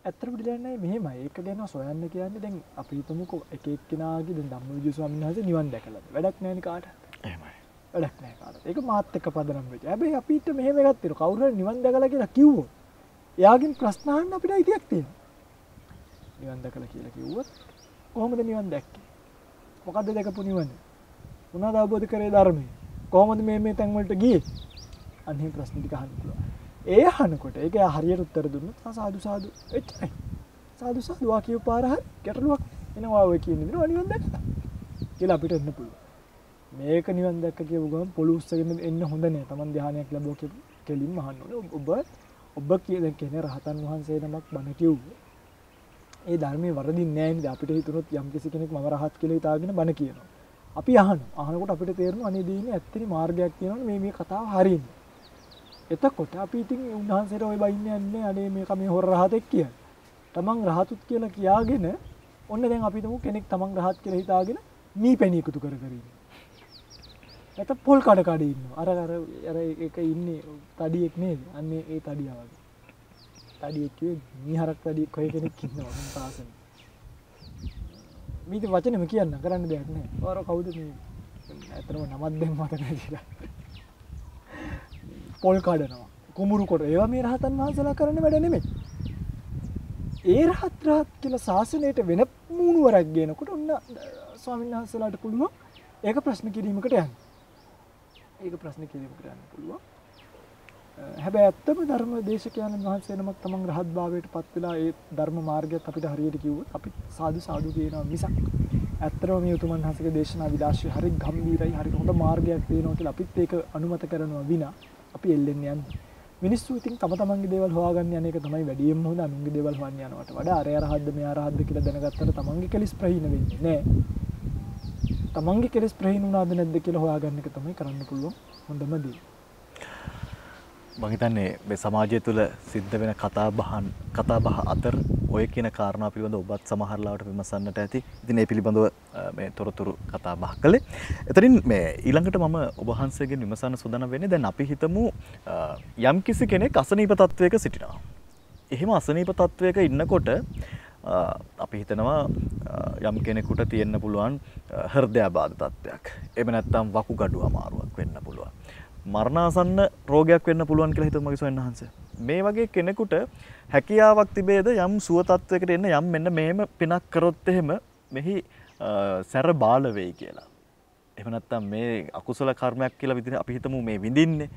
ඇත්තටම පිළිගන්නේ මෙහෙමයි. ඒක ගැන සොයන්න කියන්නේ දැන් අපි හිතමුකෝ එක එක්කෙනාගේ දැන් ධම්මවිජය ස්වාමීන් වහන්සේ නිවන් දැකලා. වැඩක් නැහැ නේ කාටද? එහෙමයි. වැඩක් නැහැ කාටද. ඒක මාත් එක්ක පදනම් වෙච්ච. හැබැයි අපිට මෙහෙම එකක් තියෙනවා. කවුරු හරි නිවන් දැකලා කියලා කිව්වොත් එයාගෙන් ප්‍රශ්න අහන්න අපිට අයිතියක් තියෙනවා. නිවන් දැකලා කියලා කිව්වොත් කොහොමද නිවන් දැක්කේ? මොකද්ද දැකපු නිවන? මොනවද අවබෝධ කරේ ධර්මයේ? කොහොමද මේ තැන් වලට ගියේ? අන්නේ ප්‍රශ්න ටික අහන්න පුළුවන්. ඒ අහනකොට ඒක හරියට උත්තර දුන්නොත් සාදු සාදු එච්චරයි. සාදු සාදු වාකිය පාර හරි ගැටලුවක් එනවා ඔය කියන විදිහට නිවන් දැක්කා කියලා අපිට එන්න පුළුවන්. මේක නිවන් දැක්ක කියපු ගමන් පොළු උස්සගෙන එන්න හොඳ නෑ. Taman ධ්‍යානයක් ලැබුවා කියපු කෙලින්ම අහන්න ඕනේ. ඔබ කියන කෙනේ රහතන් වහන්සේ නමක් බණ කිව්වේ. ඒ ධර්මයේ වරදින්නේ නෑ නේද? අපිට හිතුනොත් යම් කිසි කෙනෙක් මම රහත් කියලා හිතාගෙන බණ කියනවා. අපි අහනවා. අහනකොට අපිට තේරෙනවා අනේ දීන්නේ ඇත්තටම මාර්ගයක් තියෙනවනේ මේ කතාව හරියන්නේ. එතකොට අපි ඉතින් උන්වහන්සේට ওই බයින්නේ යන්නේ අනේ මේක මේ හොර රහතෙක් කියලා. තමන් රහතුත් කියලා කියාගෙන ඔන්න දැන් අපි හිතමු කෙනෙක් තමන් රහත් කියලා හිතාගෙන මීපැණි එකතු කර කර ඉන්නවා. නැත්නම් පොල් කඩ කඩ ඉන්නවා. අර ඒක ඉන්නේ තඩියෙක් නේද? අන්නේ ඒ තඩියා වගේ. තඩියෙක් කිව්වේ මීහරක් තඩියෙක් කොයි කෙනෙක් ඉන්නවා මම පාසෙන්. මීට වචනෙම කියන්න කරන්න දෙයක් නැහැ. ඔයාලා කවුද මේ? ඇත්තටම නමක් දෙන්න මතක නැහැ. පොල් කඩනවා කුමුරු කොට ඒවා මේ රහතන් වහන්සේලා කරන වැඩ නෙමෙයි. ඒ රහත් කියලා ශාසනයට වෙන මූණුවරක් ගේනකොට ඔන්න ස්වාමීන් වහන්සේලාට පුළුවන් ඒක ප්‍රශ්න කිරීමකට යන්න. ඒක ප්‍රශ්න කිරීමකට යන්න පුළුවන්. හැබැයි ඇත්තම ධර්ම දේශකයන්න් වහන්සේ නමක් තමන් රහත් භාවයට පත් වෙලා ඒ ධර්ම මාර්ගයත් අපිට හරියට කිව්වොත් අපි සාදු සාදු කියනවා මිසක් ඇත්තටම මේ උතුමන් වහන්සේගේ දේශනා විලාශය හරි ගැඹීරයි හරි හොඳ මාර්ගයක් තියෙනවා කියලා අපිත් ඒක අනුමත කරනවා විනා අපි එල්ලෙන්නේ යන්නේ. මිනිස්සු ඉතින් තම තමන්ගේ දේවල් හොයාගන්න යන එක තමයි වැඩියෙන්ම හොඳ. අනුන්ගේ දේවල් හොයන්න යනවට වඩා අර රහද්ද මෙයා රහද්ද කියලා දැනගත්තට තමන්ගේ කෙලිස් ප්‍රහීන වෙන්නේ නැහැ. තමන්ගේ කෙලිස් ප්‍රහීන වුණාද නැද්ද කියලා හොයාගන්න එක තමයි කරන්න පුළුවන් හොඳම දේ. මම හිතන්නේ මේ සමාජය තුළ සිද්ධ වෙන කතා බහ අතර ඔය කියන කාරණා පිළිබඳව ඔබත් සමහර ලාවට විමසන්නට ඇති. ඉතින් ඒ පිළිබඳව මේ තොරතුරු කතා බහ කළේ. එතනින් මේ ඊළඟට මම ඔබ වහන්සේගෙන් විමසන්න සූදානම් වෙන්නේ දැන් අපි හිතමු යම්කිසි කෙනෙක් අසනීප තත්වයක සිටිනවා. එහෙම අසනීප තත්වයක ඉන්නකොට අපි හිතනවා යම් කෙනෙකුට තියෙන්න පුළුවන් හෘදයාබාධ තත්වයක්. එහෙම නැත්නම් වකුගඩු අමාරුවක් වෙන්න පුළුවන්. මරණාසන්න රෝගයක් වෙන්න පුළුවන් කියලා හිතමු මගේ ස්වාමීන් වහන්සේ. මේ වගේ කෙනෙකුට හැකියාවක් තිබේද යම් සුව තත්වයකට එන්න යම් මෙන්න මෙහෙම පිනක් කරොත් එහෙම මෙහි සැර බාල වෙයි කියලා. එහෙම නැත්නම් මේ අකුසල කර්මයක් කියලා විදිහට අපි හිතමු මේ විඳින්නේ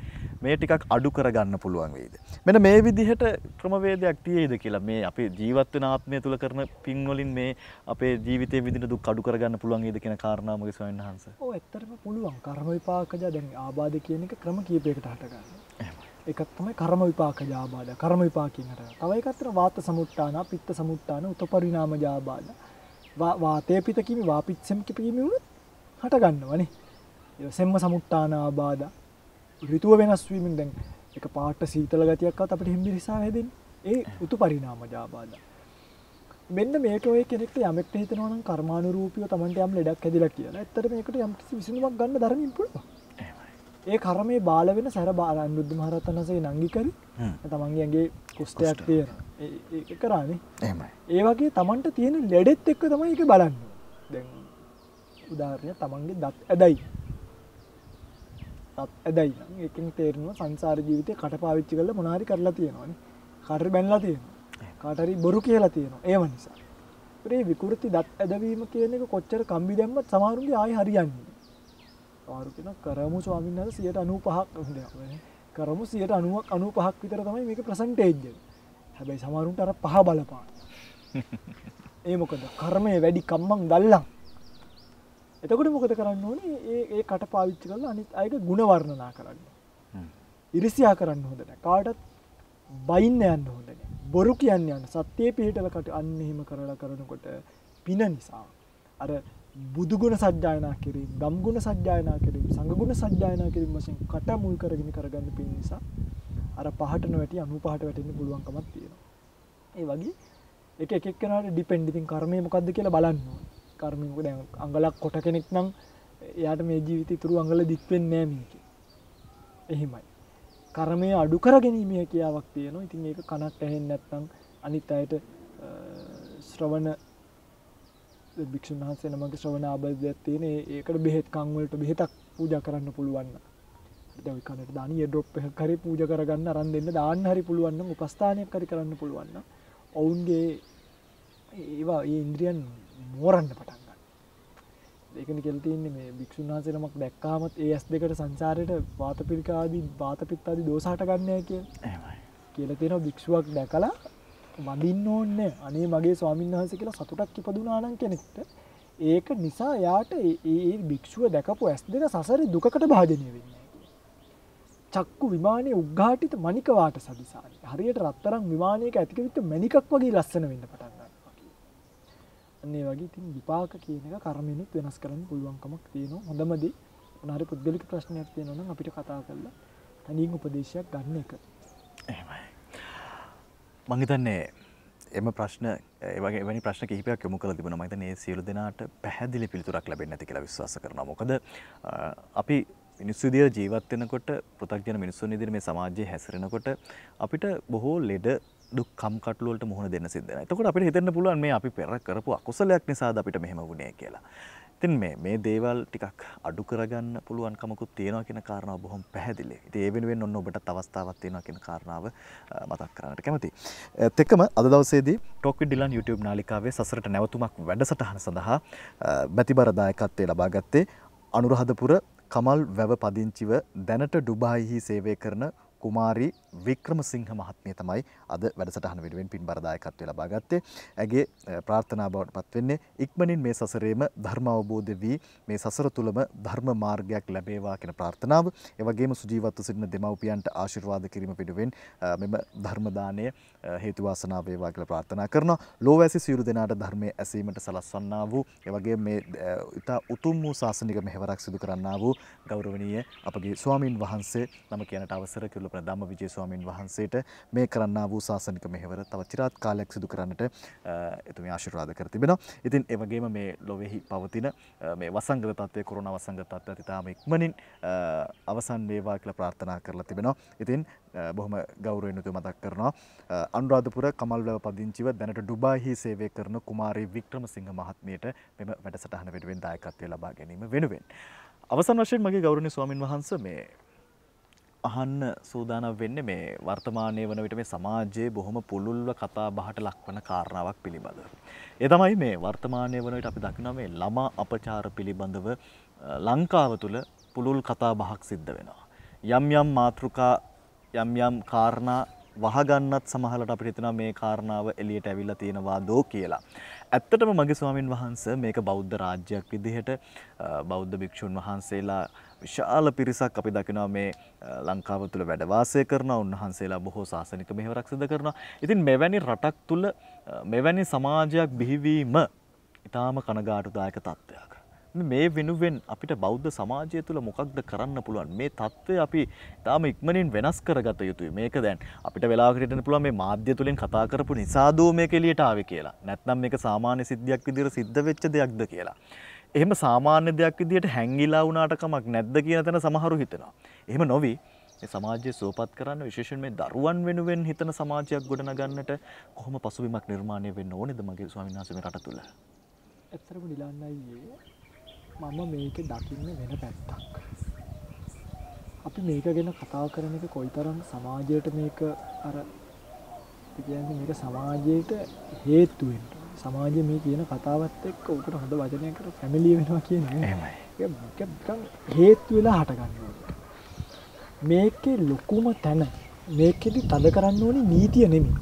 මේ ටිකක් අඩු කරගන්න පුළුවන් වෙයිද? මෙන්න මේ විදිහට ක්‍රමවේදයක් තියෙයිද කියලා මේ අපේ ජීවත් වෙන ආත්මය තුල කරන පින් වලින් මේ අපේ ජීවිතයේ විඳින දුක් අඩු කරගන්න පුළුවන් වේද කියන කාරණාව මගේ ස්වාමීන් වහන්සේ. ඔව් ඇත්තටම පුළුවන්. කර්ම විපාකජ දැන් ආබාධ කියන එක ක්‍රම කීපයකට හට ගන්නවා. එහෙමයි. එකක් තමයි කර්ම විපාකජ ආබාධ. කර්ම විපාකයෙන් හට ගන්නවා. තව එකක් තමයි වාත සමුට්ඨාන, පිත්ත සමුට්ඨාන, උතපරිණාමජ ආබාධ. වාතේ පිත කිමි වාපිච්චම් කිපීමි උනත් හට ගන්නවනේ. ඒ සෙම්ම සමුට්ඨාන ආබාධ. ඍතුව වෙනස් වීමෙන් දැන් එක පාට සීතල ගතියක්වත් අපිට හිම්බිරිසාව හැදෙන්නේ. ඒ උතුපරිණාමජ ආබාධ. මෙන්න මේක ඔය කෙනෙක්ට යමෙක්ට හිතනවා නම් කර්මානුරූපීව Tamanට යම් ලෙඩක් හැදිලා කියලා. ඇත්තට මේකට යම් කිසි විසඳුමක් ගන්න ධර්මයෙන් පුළුවන්. ඒ කර්මයේ බාල වෙන සැර අනුරුද්ධ මහ රහතන් වහන්සේ නංගි කරි. තමන්ගේ ඇඟේ කුෂ්ඨයක් තියෙනවා. ඒක කරානේ. එහෙමයි. ඒ වගේ Tamanට තියෙන ලෙඩෙත් එක්ක තමයි ඒක බලන්නේ. දැන් උදාහරණයක් තමන්ගේ දත් ඇදයි. දත් ඇදයි නම් ඒකෙන් තේරෙනවා සංසාර ජීවිතේ කට පාවිච්චි කරලා මොනවා හරි කරලා තියෙනවානේ. කාටරි බැනලා තියෙනවා. කාටරි බොරු කියලා තියෙනවා. ඒව නිසා. ඒ විකෘති දත් ඇදවීම කියන එක කොච්චර කම්බි දැම්මත් සමහරුන්ගේ ආයි හරියන්නේ. සමහරු කියන කරමු ස්වාමීන් වහන්සේ 95ක් කරමු 95ක් විතර තමයි මේකේ ප්‍රසන්ටේජ් එක. හැබැයි සමහරුන්ට අර පහ බලපාන. ඒ මොකද කර්මය වැඩි කම්මං දල්ලං. එතකොට මොකද කරන්න ඕනේ? ඒ කට පාවිච්චි කරලා අනිත් අයගේ ಗುಣ වර්ණනා කරන්න. ඉරිසියා කරන්න හොඳ නැහැ. කාටවත් බයින්න යන්න හොඳ නැහැ. බොරු කියන්නේ යන්න සත්‍යයේ පිළිටල කට අන්න එහෙම කරනකොට පින නිසා අර බුදු ගුණ සජ්ජායනා කිරීම, ධම් ගුණ සජ්ජායනා කිරීම, සංඝ ගුණ සජ්ජායනා කිරීම වශයෙන් කට මුල් කරගෙන කරගන්න පින නිසා අර පහට නොවැටි 95ට වැටෙන්න පුළුවන්කමක් තියෙනවා. ඒ වගේ එක එක්කෙනාට ඩිපෙන්ඩ්. ඉතින් කර්මය මොකද්ද කියලා බලන්න ඕනේ. කර්මය මොකද දැන් අඟලක් කොට කෙනෙක් නම් එයාට මේ ජීවිතය ඉතුරු අඟල දික් වෙන්නේ නැහැ මේකේ. එහෙමයි. කර්මය අඩු කර ගැනීම හැකියාවක් තියෙනවා. ඉතින් ඒක කනක් ඇහෙන්නේ නැත්නම් අනිත් අයට ශ්‍රවණ භික්ෂුන් වහන්සේ නමක ශ්‍රවණ ආබද්ධයක් තියෙන. ඒකට බෙහෙත් කන් වලට බෙහෙතක් පූජා කරන්න පුළුවන් නම්. දැන් ඔය කනට දානිය ඩ්‍රොප් එකක් හරි පූජා කරගන්න අරන් දෙන්න දාන්න හරි පුළුවන් නම් උපස්ථානයක් හරි කරන්න පුළුවන් නම් ඔවුන්ගේ ඒවා ඒ ඉන්ද්‍රියන් මෝරන්න පටන් ගන්නවා. ඒකනේ කියලා තියෙන්නේ මේ භික්ෂුන් වහන්සේ නමක් දැක්කාමත් ඒ ඇස් දෙකට සංසාරේට වාතපිරික ආදී වාතපිත්ත ආදී දෝෂ හට ගන්න නැහැ කියලා. එහෙමයි. කියලා තියෙනවා භික්ෂුවක් දැකලා වඳින්න ඕනේ. අනේ මගේ ස්වාමීන් වහන්සේ කියලා සතුටක් ඉපදුනා නම් කෙනෙක්ට ඒක නිසා යාට ඒ භික්ෂුව දැකපු ඇස් දෙක සසරේ දුකකට භාජනය වෙන්නේ. චක්කු විමානයේ උග්ඝාටිත මණික වාට සදිසානි. හරියට රත්තරන් විමානයක ඇතිකවිච්ච මණිකක් වගේ ලස්සන වෙන්න පටන් ගන්නවා කියලා. අන්න ඒ වගේ ඉතින් විපාක කියන එක කර්මෙනුත් වෙනස් කරන්න පුළුවන්කමක් තියෙනවා. හොඳම දේ මොනාරි පුද්ගලික ප්‍රශ්නයක් තියෙනවා නම් අපිට කතා කරලා තනියෙන් උපදේශයක් ගන්න එක. එහෙමයි. මම හිතන්නේ එම ප්‍රශ්න ඒ වගේ එවැනි ප්‍රශ්න කිහිපයක් යොමු කරලා තිබුණා. මම හිතන්නේ මේ සියලු දෙනාට පැහැදිලි පිළිතුරක් ලැබෙන්නේ නැති කියලා විශ්වාස කරනවා. මොකද අපි මිනිස්සු විදියට ජීවත් වෙනකොට පෘථග්ජන මිනිස්සුන් විදියට මේ සමාජයේ හැසිරෙනකොට අපිට බොහෝ ලෙඩ දුක් කම්කටොළු වලට මුහුණ දෙන්න සිද්ධ වෙනවා. එතකොට අපිට හිතෙන්න පුළුවන් මේ අපි පෙර කරපු අකුසලයක් නිසාද අපිට මෙහෙම වුනේ කියලා. ඉතින් මේ දේවල් ටිකක් අඩු කරගන්න පුළුවන්කමකුත් තියෙනවා කියන කාරණාව බොහොම පැහැදිලි. ඉතින් ඒ වෙනුවෙන් ඔන්න ඔබටත් අවස්ථාවක් තියෙනවා කියන කාරණාව මතක් කරගන්නට කැමතියි. ඒත් එක්කම අද දවසේදී Talk with Dylan YouTube නාලිකාවේ සසරට නැවතුමක් වැඩසටහන සඳහා බැතිබර දායකත්වයේ ලබා ගත්තේ අනුරාධපුර කමල් වැව පදිංචිව දැනට ඩුබායිහි සේවය කරන කුමාරි වික්‍රමසිංහ මහත්මිය තමයි අද වැඩසටහන වෙනුවෙන් පින්බර දායකත්වය ලබා ගත්තේ. ඇගේ ප්‍රාර්ථනා බවට පත් වෙන්නේ ඉක්මනින් මේ සසරේම ධර්ම අවබෝධ වී මේ සසර තුලම ධර්ම මාර්ගයක් ලැබේවා කියන ප්‍රාර්ථනාව. ඒ වගේම සුජීවත්ව සිටින දෙමව්පියන්ට ආශිර්වාද කිරීම පිටුවෙන් මෙම ධර්ම දාණය හේතු වාසනා වේවා කියලා ප්‍රාර්ථනා කරනවා. ලෝවැසි සියලු දෙනාට ධර්මයේ ඇසීමට සලස්වන්නා වූ ඒ වගේම මේ ඉතා උතුම් වූ ශාසනික මෙහෙවරක් සිදු කරන්නා වූ ගෞරවනීය අපගේ ස්වාමින් වහන්සේ නම කියනට අවසර කෙළු ධම්මවිජය ස්වාමීන් වහන්සේට මේ කරන්නා වූ ශාසනික මෙහෙවර තව চিරාත් කාලයක් සිදු කරන්නට එතුමිය ආශිර්වාද කර තිබෙනවා. ඉතින් ඒ වගේම මේ ලොවේහි පවතින මේ වසංගත තත්ත්වයේ කොරෝනා වසංගත තත්ත්වයට ඉතාම ඉක්මනින් අවසන් වේවා කියලා ප්‍රාර්ථනා කරලා තිබෙනවා. ඉතින් බොහොම ගෞරවයෙන් යුතුව මතක් කරනවා අනුරාධපුර කමල්වැව පදිංචිව දැනට ඩුබායිහි සේවය කරන කුමාරී වික්‍රමසිංහ මහත්මියට මෙම වැඩසටහන වෙනුවෙන් දායකත්වය ලබා ගැනීම වෙනුවෙන් අවසන් වශයෙන් මගේ ගෞරවනීය ස්වාමින් වහන්සේ මේ අහන්න සූදානම් වෙන්නේ මේ වර්තමානයේ වන විට මේ සමාජයේ බොහොම පුළුල්ව කතා බහට ලක්වන කාරණාවක් පිළිබඳව. ඒ තමයි මේ වර්තමානයේ වන විට අපි දකිනවා මේ ළමා අපචාර පිළිබඳව ලංකාව තුල පුළුල් කතා බහක් සිද්ධ වෙනවා. යම් මාතෘකා යම් කාරණා වහගන්නත් සමහරවිට අපිට හිතෙනවා මේ කාරණාව එළියට ඇවිල්ලා තියෙනවා දෝ කියලා. ඇත්තටම මගේ ස්වාමින් වහන්සේ මේක බෞද්ධ රාජ්‍යයක් විදිහට බෞද්ධ භික්ෂුන් වහන්සේලා විශාල පිරිසක් අපි දකිනවා මේ ලංකාව තුළ වැඩ වාසය කරනවා. උන්වහන්සේලා බොහෝ ශාසනික මෙහෙවරක් සිදු කරනවා. ඉතින් මෙවැනි රටක් තුළ මෙවැනි සමාජයක් බිහිවීම ඉතාම කනගාටුදායක තත්ත්වයක්. මේ වෙනුවෙන් අපිට බෞද්ධ සමාජය තුළ මොකක්ද කරන්න පුළුවන්? මේ தත්ත්වය අපි තාම ඉක්මනින් වෙනස් කරගත යුතුයි. මේක දැන් අපිට වෙලාවකට හිතන්න පුළුවන් මේ මාධ්‍ය තුලින් කතා කරපු නිසාදෝ මේක එළියට ආවේ කියලා. නැත්නම් මේක සාමාන්‍ය සිද්ධියක් විදිහට සිද්ධ වෙච්ච දෙයක්ද කියලා. එහෙම සාමාන්‍ය දෙයක් විදිහට හැංගිලා වුණාට කමක් නැද්ද කියන තැන සමහරු හිතනවා. එහෙම නොවි මේ සමාජය සුවපත් කරන්න විශේෂයෙන් මේ දරුවන් වෙනුවෙන් හිතන සමාජයක් ගොඩනගන්නට කොහොම පසුබිමක් නිර්මාණය වෙන්න ඕනේද මගේ ස්වාමීන් වහන්සේ මේ රට තුළ? ඇත්තටම ඩිලාන් අයියේ මම මේක දකින්න වෙන පැත්තක්. අපි මේක ගැන කතා කරන එක කොයිතරම් සමාජයට මේක අර කියන්නේ මේක සමාජයට හේතු වෙනවා. සමාජයේ මේ කියන කතාවත් එක්ක උකට හොඳ වචනයකට ෆැමිලිය වෙනවා කියන්නේ. එහෙමයි. ඒක නිකන් හේතු වෙලා හට ගන්නවා. මේකේ ලොකුම තැන මේකෙදි තද කරන්න ඕනේ නීතිය නෙමෙයි.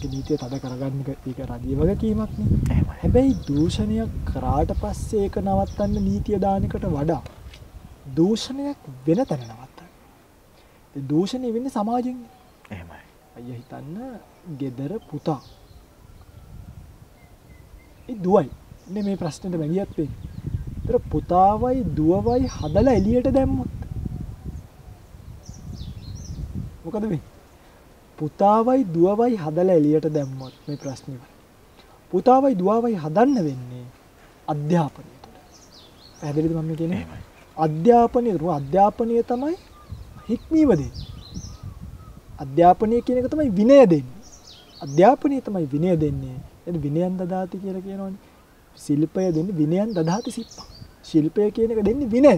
ඒක නීතිය තද කරගන්න එක ඒක රජයේ වගකීමක් නේ. එහෙමයි. හැබැයි දූෂණයක් කරාට පස්සේ ඒක නවත්තන්න නීතිය දාන එකට වඩා දූෂණයක් වෙන තැන නවත්තන්න. ඒ දූෂණය වෙන්නේ සමාජයෙන්. එහෙමයි. අයියා හිතන්න ගෙදර පුතා. ඒ දුවයි. නේ මේ ප්‍රශ්නෙට වැගියත් වෙන්නේ. ඒතර පුතාවයි දුවවයි හදලා එළියට දැම්මොත් මොකද වෙන්නේ? පුතාවයි දුවවයි හදලා එළියට දැම්මොත් මේ ප්‍රශ්නේ. පුතාවයි දුවවයි හදන්න වෙන්නේ අධ්‍යාපනය තුළ. පැහැදිලිද මම කියන්නේ? එහෙමයි. අධ්‍යාපනය තමයි හික්මීම දෙන්නේ. අධ්‍යාපනය කියන එක තමයි විනය දෙන්නේ. අධ්‍යාපනය තමයි විනය දෙන්නේ. එතන විනයන් දදාති කියලා කියනවනේ. ශිල්පය දෙන්නේ විනයන් දදාති සිප්පා. ශිල්පය කියන එක දෙන්නේ විනය.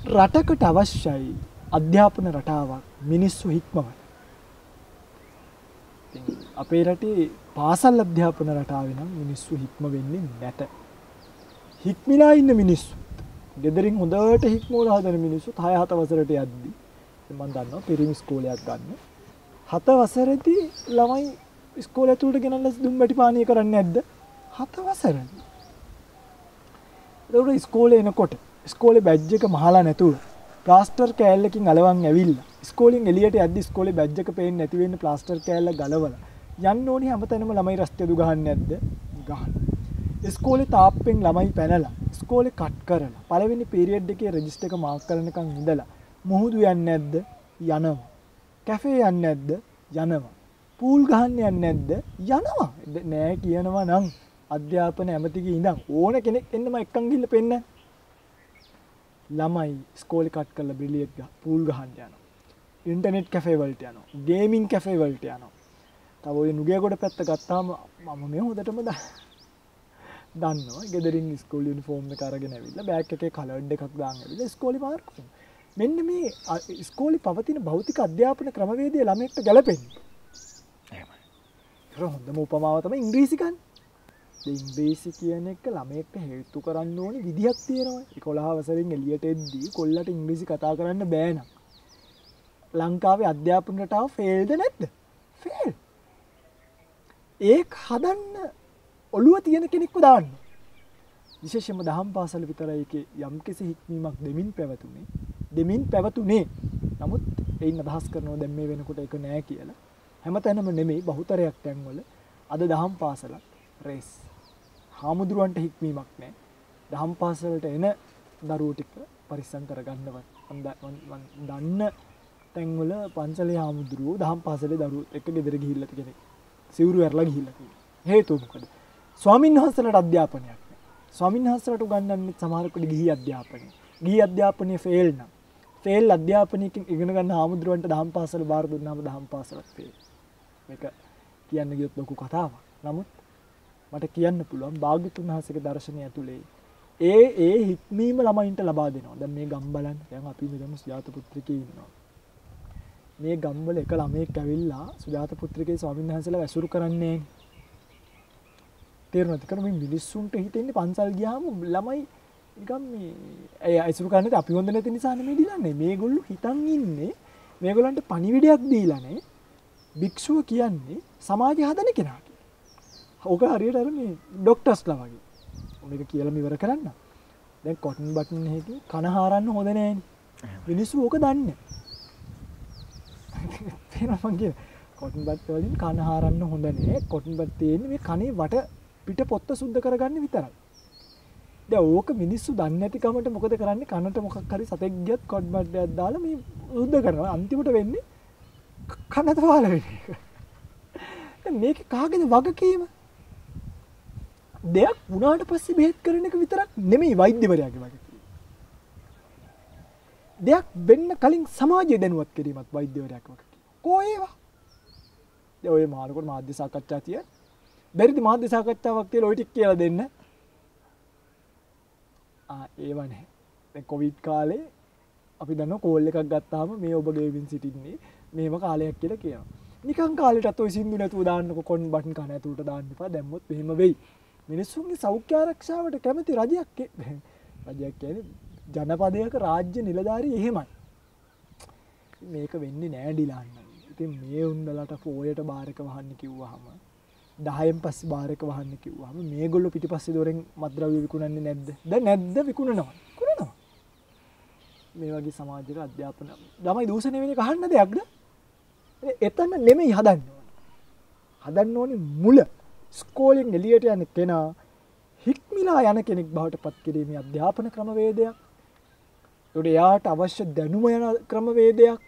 රටකට අවශ්‍යයි අධ්‍යාපන රටාවක් මිනිස්සු හික්මවන. අපේ රටේ පාසල් අධ්‍යාපන රටාවේ නම් මිනිස්සු හික්ම වෙන්නේ නැත. හික්මිලා ඉන්න මිනිස්සු. ගෙදරින් හොඳට හික්මවලා හදන මිනිස්සු 6-7 වසරට යද්දී මම දන්නවා පිරිමි ඉස්කෝලයක් ගන්න. 7 වසරේදී ළමයි ඉස්කෝලේ ඇතුළට ගෙනල්ලා දුම්බැටි පානීය කරන්නේ නැද්ද? 7 වසරේදී. ඒකට ඉස්කෝලේ එනකොට ඉස්කෝලේ බැජ් එක මහලා නැතුව ප්ලාස්ටර් කෑල්ලකින් අලවන් ඇවිල්ලා ඉස්කෝලෙන් එළියට යද්දි ඉස්කෝලේ බැජ් එක පේන්නේ නැති වෙන්න ප්ලාස්ටර් කෑල්ල ගලවලා යන්න ඕනි හැමතැනම ළමයි රස්තියදු ගහන්නේ නැද්ද? ගහන. ඉස්කෝලේ තාප්පෙන් ළමයි පැනලා ඉස්කෝලේ කට් කරලා පළවෙනි පීරියඩ් එකේ රෙජිස්ටර් එක මාක් කරනකන් ඉඳලා මුහුදු යන්නේ නැද්ද? යනවා. කැෆේ යන්නේ නැද්ද? යනවා. පූල් ගහන්න යන්නේ නැද්ද? යනවා. නෑ කියනවා නම් අධ්‍යාපන ඇමතිගේ ඉඳන් ඕන කෙනෙක් එන්නම එක්කන් ගිහිල්ලා පෙන්න. ළමයි ඉස්කෝලේ කට් කරලා බ්‍රිලියට් ගහ පූල් ගහන්න යනවා. ඉන්ටර්නෙට් කැෆේ වලට යනවා. ගේමින් කැෆේ වලට යනවා. තව ඔය නුගේගොඩ පැත්ත ගත්තාම මම මේ හොඳටම දන්නවා. ගෙදරින් ඉස්කෝලේ යුනිෆෝම් එක අරගෙන ඇවිල්ලා බෑග් එකේ කලර්ඩ් එකක් දාන් ඇවිල්ලා ඉස්කෝලේ මාර්ක් කරනවා. මෙන්න මේ ඉස්කෝලේ පවතින භෞතික අධ්‍යාපන ක්‍රමවේදය ළමයෙක්ට ගැලපෙන්නේ. එහෙමයි. ඒක හොඳම උපමාව තමයි ඉංග්‍රීසි ගන්න. ඉංග්‍රීසි කියන එක ළමයෙක්ට හේතු කරන්න ඕනේ විදිහක් තියෙනවා. 11 වසරෙන් එළියට එද්දී කොල්ලට ඉංග්‍රීසි කතා කරන්න බෑ නම් ලංකාවේ අධ්‍යාපන රටාව ෆේල්ද නැද්ද? ෆේල්. ඒක හදන්න ඔළුව තියෙන කෙනෙක්ව දාන්න. විශේෂයෙන්ම දහම් පාසල විතරයි ඒකේ යම්කිසි හික්මීමක් දෙමින් පැවතුනේ. නමුත් එයින් අදහස් කරනවා දැන් මේ වෙනකොට ඒක නෑ කියලා. හැමතැනම නෙමෙයි බහුතරයක් තැන්වල අද දහම් පාසලක් රේස්. හාමුදුරුවන්ට හික්මීමක් නෑ. දහම් පාසලට එන දරුවෝ ටික පරිස්සම් කරගන්නවත්. මම දන්න තැන්වල පන්සලේ හාමුදුරුවෝ දහම් පාසලේ දරුවෝ එක්ක ගෙදර ගිහිල්ලා කෙනෙක් සිවුරු ඇරලා ගිහිල්ලා තියෙනවා. හේතුව මොකද? ස්වාමීන් වහන්සේලාට අධ්‍යාපනයක් නෑ. ස්වාමීන් වහන්සේලාට උගන්වන්නේ සමහරකට ගිහි අධ්‍යාපනය. ගිහි අධ්‍යාපනය ෆේල් නම් ෆේල් අධ්‍යාපනයකින් ඉගෙන ගන්න හාමුදුරුවන්ට දහම් පාසල බාර දුන්නාම දහම් පාසලක් ෆේල්. මේක කියන්න ගියොත් ලොකු කතාවක්. නමුත් මට කියන්න පුළුවන් භාග්‍යතුන් වහන්සේගේ දර්ශනය ඇතුලේ ඒ හික්මීම ළමයින්ට ලබා දෙනවා. දැන් මේ ගම් බලන්න. දැන් අපි මෙතන සුජාත පුත්‍රිකේ ඉන්නවා. මේ ගම්වල එක ළමයෙක් ඇවිල්ලා සුජාත පුත්‍රිකේ ස්වාමීන් වහන්සේලා වැසුරු කරන්නේ නැහැ. තේරුණාද? මේ මිනිස්සුන්ට හිතෙන්නේ පන්සල් ගියාම ළමයි නිකන් මේ ඇසුරු කරන්නේ අපි හොඳ නැති නිසා නෙමෙයි දිලන්නේ. මේගොල්ලෝ හිතන් ඉන්නේ මේගොල්ලන්ට පණිවිඩයක් දීලා නේ. භික්ෂුව කියන්නේ සමාජය හදන කෙනා කියලා. ඕක හරියට අර මේ ડોක්ටර්ස්ලා වගේ. මේක කියලා ඉවර කරන්න. දැන් කොටන් බටන් එකේ කන හාරන්න හොඳ නෑනේ. මිනිස්සු ඕක දන්නේ. තේරෙනවද මං කියන්නේ? කොටන් බට් වලින් කන හාරන්න හොඳ නෑ. කොටන් බට් තියෙන්නේ මේ කනේ වට පිට පොත්ත සුද්ධ කරගන්න විතරයි. දැන් ඕක මිනිස්සු දන්නේ නැති කමට මොකද කරන්නේ? කනට මොකක් හරි සතෙක් ගියත් කොට් බට්ටයක් දාලා මේ සුද්ධ කරනවා. අන්තිමට වෙන්නේ කනට වහල වෙන්නේ. දැන් මේක කාගේද වගකීම? දෙයක් වුණාට පස්සේ බෙහෙත් කරන එක විතරක් නෙමෙයි වෛද්‍යවරයාගේ වගකීම. දෙයක් වෙන්න කලින් සමාජය දැනුවත් කිරීමත් වෛද්‍යවරයාගේ වගකීම. කෝ ඒවා? දැන් ඔය මානකොට මාධ්‍ය සාකච්ඡා තිය. බැරිද මාධ්‍ය සාකච්ඡාවක් තියලා ඔය ටික කියලා දෙන්න? ඒව නැහැ. දැන් කොවිඩ් කාලේ අපි දන්නවා කෝල් එකක් ගත්තාම මේ ඔබ ගෙවින් සිටින්නේ මේව කාලයක් කියලා කියනවා. නිකන් කාලෙටත් ඔය සින්දු නැතුව දාන්නකො කොන් බටන් කන ඇතුළට දාන්න එපා. දැම්මොත් මෙහෙම වෙයි. මිනිස්සුන්ගේ සෞඛ්‍ය ආරක්ෂාවට කැමති රජයක් කියන්නේ ජනපදයක රාජ්‍ය නිලධාරී එහෙමයි. මේක වෙන්නේ නෑ ඩිලාන්න. ඉතින් මේ උන්දලට පෝයට බාරක වහන්න කිව්වහම 10න් පස්සේ බාරක වහන්න කිව්වහම මේගොල්ලෝ පිටිපස්සේ දොරෙන් මත්ද්‍රව්‍ය විකුණන්නේ නැද්ද? දැන් නැද්ද? විකුණනවා. මේ වගේ සමාජයක අධ්‍යාපන ළමයි දූෂණය වෙන එක අහන්න දෙයක්ද? එතන නෙමෙයි හදන්න ඕනේ. හදන්න ඕනේ මුල. ස්කෝලෙන් එළියට යන කෙනා හික්මිලා යන කෙනෙක් බවට පත් කිරීමේ අධ්‍යාපන ක්‍රමවේදයක්. ඒකට එයාට අවශ්‍ය දැනුම යන ක්‍රමවේදයක්.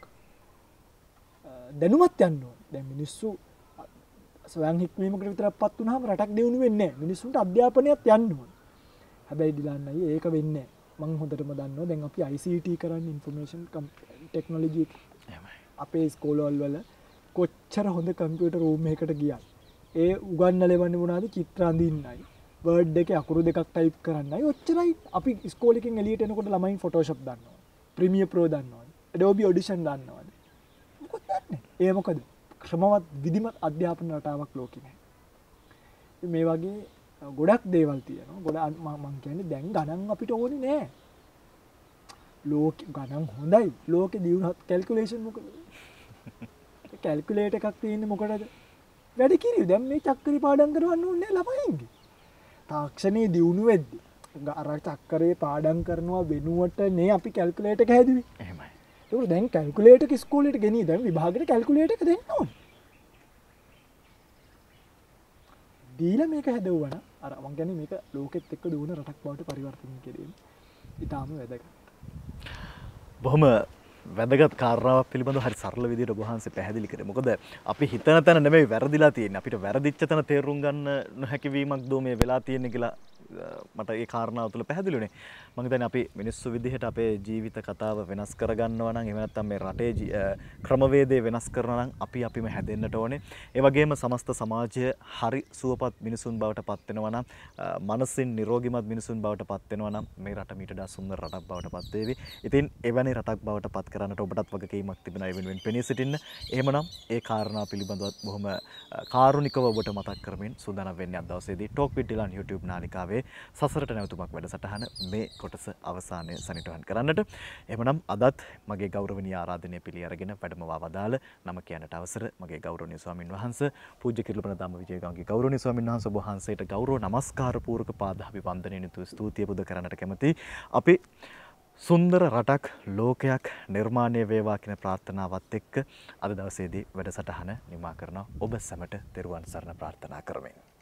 දැනුමත් යන්න ඕනේ. දැන් මිනිස්සු ස්වයං හික්මීමකට විතරක්පත් වුණාම රටක් දියුණු වෙන්නේ නැහැ. මිනිස්සුන්ට අධ්‍යාපනයත් යන්න ඕනේ. හැබැයි දිලන්න අයියේ ඒක වෙන්නේ නැහැ. මම හොඳටම දන්නවා දැන් අපි ICT කරන්නේ ඉන්ෆර්මේෂන් ටෙක්නොලොජි එක. අපේ ස්කෝලවල වල කොච්චර හොඳ කම්පියුටර් රූම් එකකට ගියත් ඒ උගන්නලෙවන්නේ මොනවද? චිත්‍ර අඳින්නයි, වර්ඩ් එකේ අකුරු දෙකක් ටයිප් කරන්නයි. ඔච්චරයි. අපි ස්කෝලෙකින් එළියට එනකොට ළමයින් ෆොටෝෂොප් දන්නවා, ප්‍රීමියර් ප්‍රෝ දන්නවා, Adobe Audition දන්නවා. මොකද දන්නේ? ඒ මොකද? ක්‍රමවත් විධිමත් අධ්‍යාපන රටාවක් ලෝකෙ නැහැ. මේ වගේ ගොඩක් දේවල් තියෙනවා. ගොඩක් මම කියන්නේ දැන් ගණන් අපිට ඕනේ නෑ. ලෝක ගණන් හොඳයි. ලෝකෙ දියුණුවත් කැල්කියුලේෂන් මොකද? කැල්කියුලේටර් එකක් තියෙන්නේ මොකටද? වැඩි කිරියු. දැන් මේ චක්කරේ පාඩම් කරවන්න ඕනේ නෑ ළමයින්ගේ. තාක්ෂණයේ දියුණු වෙද්දි අර චක්කරේ පාඩම් කරනවා වෙනුවට නේ අපි කැල්කියුලේටර් එක හැදුවේ. එහෙමයි. ඒක දැන් කැල්කියුලේටර් එක ඉස්කෝලේට ගෙනී දැන් විභාගෙට කැල්කියුලේටර් එක දෙන්න ඕනේ. දීලා මේක හැදෙවුවා අර මං කියන්නේ මේක ලෝකෙත් එක්ක දුවන රටක් බවට පරිවර්තනය කිරීම ඉතාම වැදගත්. බොහොම වැදගත් කාරණාවක් පිළිබඳව හරි සරල විදිහට ඔබ වහන්සේ පැහැදිලි කරේ. මොකද අපි හිතන තැන නෙමෙයි වැරදිලා තියෙන්නේ. අපිට වැරදිච්ච තැන තේරුම් ගන්න නොහැකි වීමක් දෝ මේ වෙලා තියෙන්නේ කියලා මට ඒ කාරණාව තුළ පැහැදිලි වුණේ. මම හිතන්නේ අපි මිනිස්සු විදිහට අපේ ජීවිත කතාව වෙනස් කරගන්නවා නම් එහෙම නැත්නම් මේ රටේ ක්‍රමවේදය වෙනස් කරනවා නම් අපිම හැදෙන්නට ඕනේ. ඒ වගේම සමස්ත සමාජය හරි සුවපත් මිනිසුන් බවට පත් වෙනවා නම් මනසින් නිරෝගීමත් මිනිසුන් බවට පත් වෙනවා නම් මේ රට මීට වඩා සුන්දර රටක් බවට පත් වේවි. ඉතින් එවැනි රටක් බවට පත් කරන්නට ඔබටත් වගකීමක් තිබෙනවා. ඒ වෙනුවෙන් පෙනී සිටින්න. එහෙමනම් ඒ කාරණා පිළිබඳව බොහොම කාරුණිකව ඔබට මතක් කරමින් සූදානම් වෙන්නේ අද දවසේදී Talk with Dylan YouTube නාලිකාවේ සසරට නැවතුමක් වැඩසටහන මේ කොටස අවසානයේ සනිටුහන් කරන්නට. එහෙමනම් අදත් මගේ ගෞරවනීය ආරාධනය පිළි අරගෙන වැඩමවා වදාළ නම කියන්නට අවසර මගේ ගෞරවනීය ස්වාමින් වහන්සේ පූජ්‍ය කිරුළපන ධම්මවිජයගම්ගේ ගෞරවනීය ස්වාමින් වහන්සේ ඔබ වහන්සේට ගෞරව නමස්කාර පූර්වක පාදාභිවන්දනයෙන් යුතු ස්තුතිය පුද කරන්නට කැමැති. අපි සුන්දර රටක් ලෝකයක් නිර්මාණය වේවා කියන ප්‍රාර්ථනාවත් එක්ක අද දවසේදී වැඩසටහන නිමා කරනවා. ඔබ සැමට තෙරුවන් සරණ ප්‍රාර්ථනා කරමින්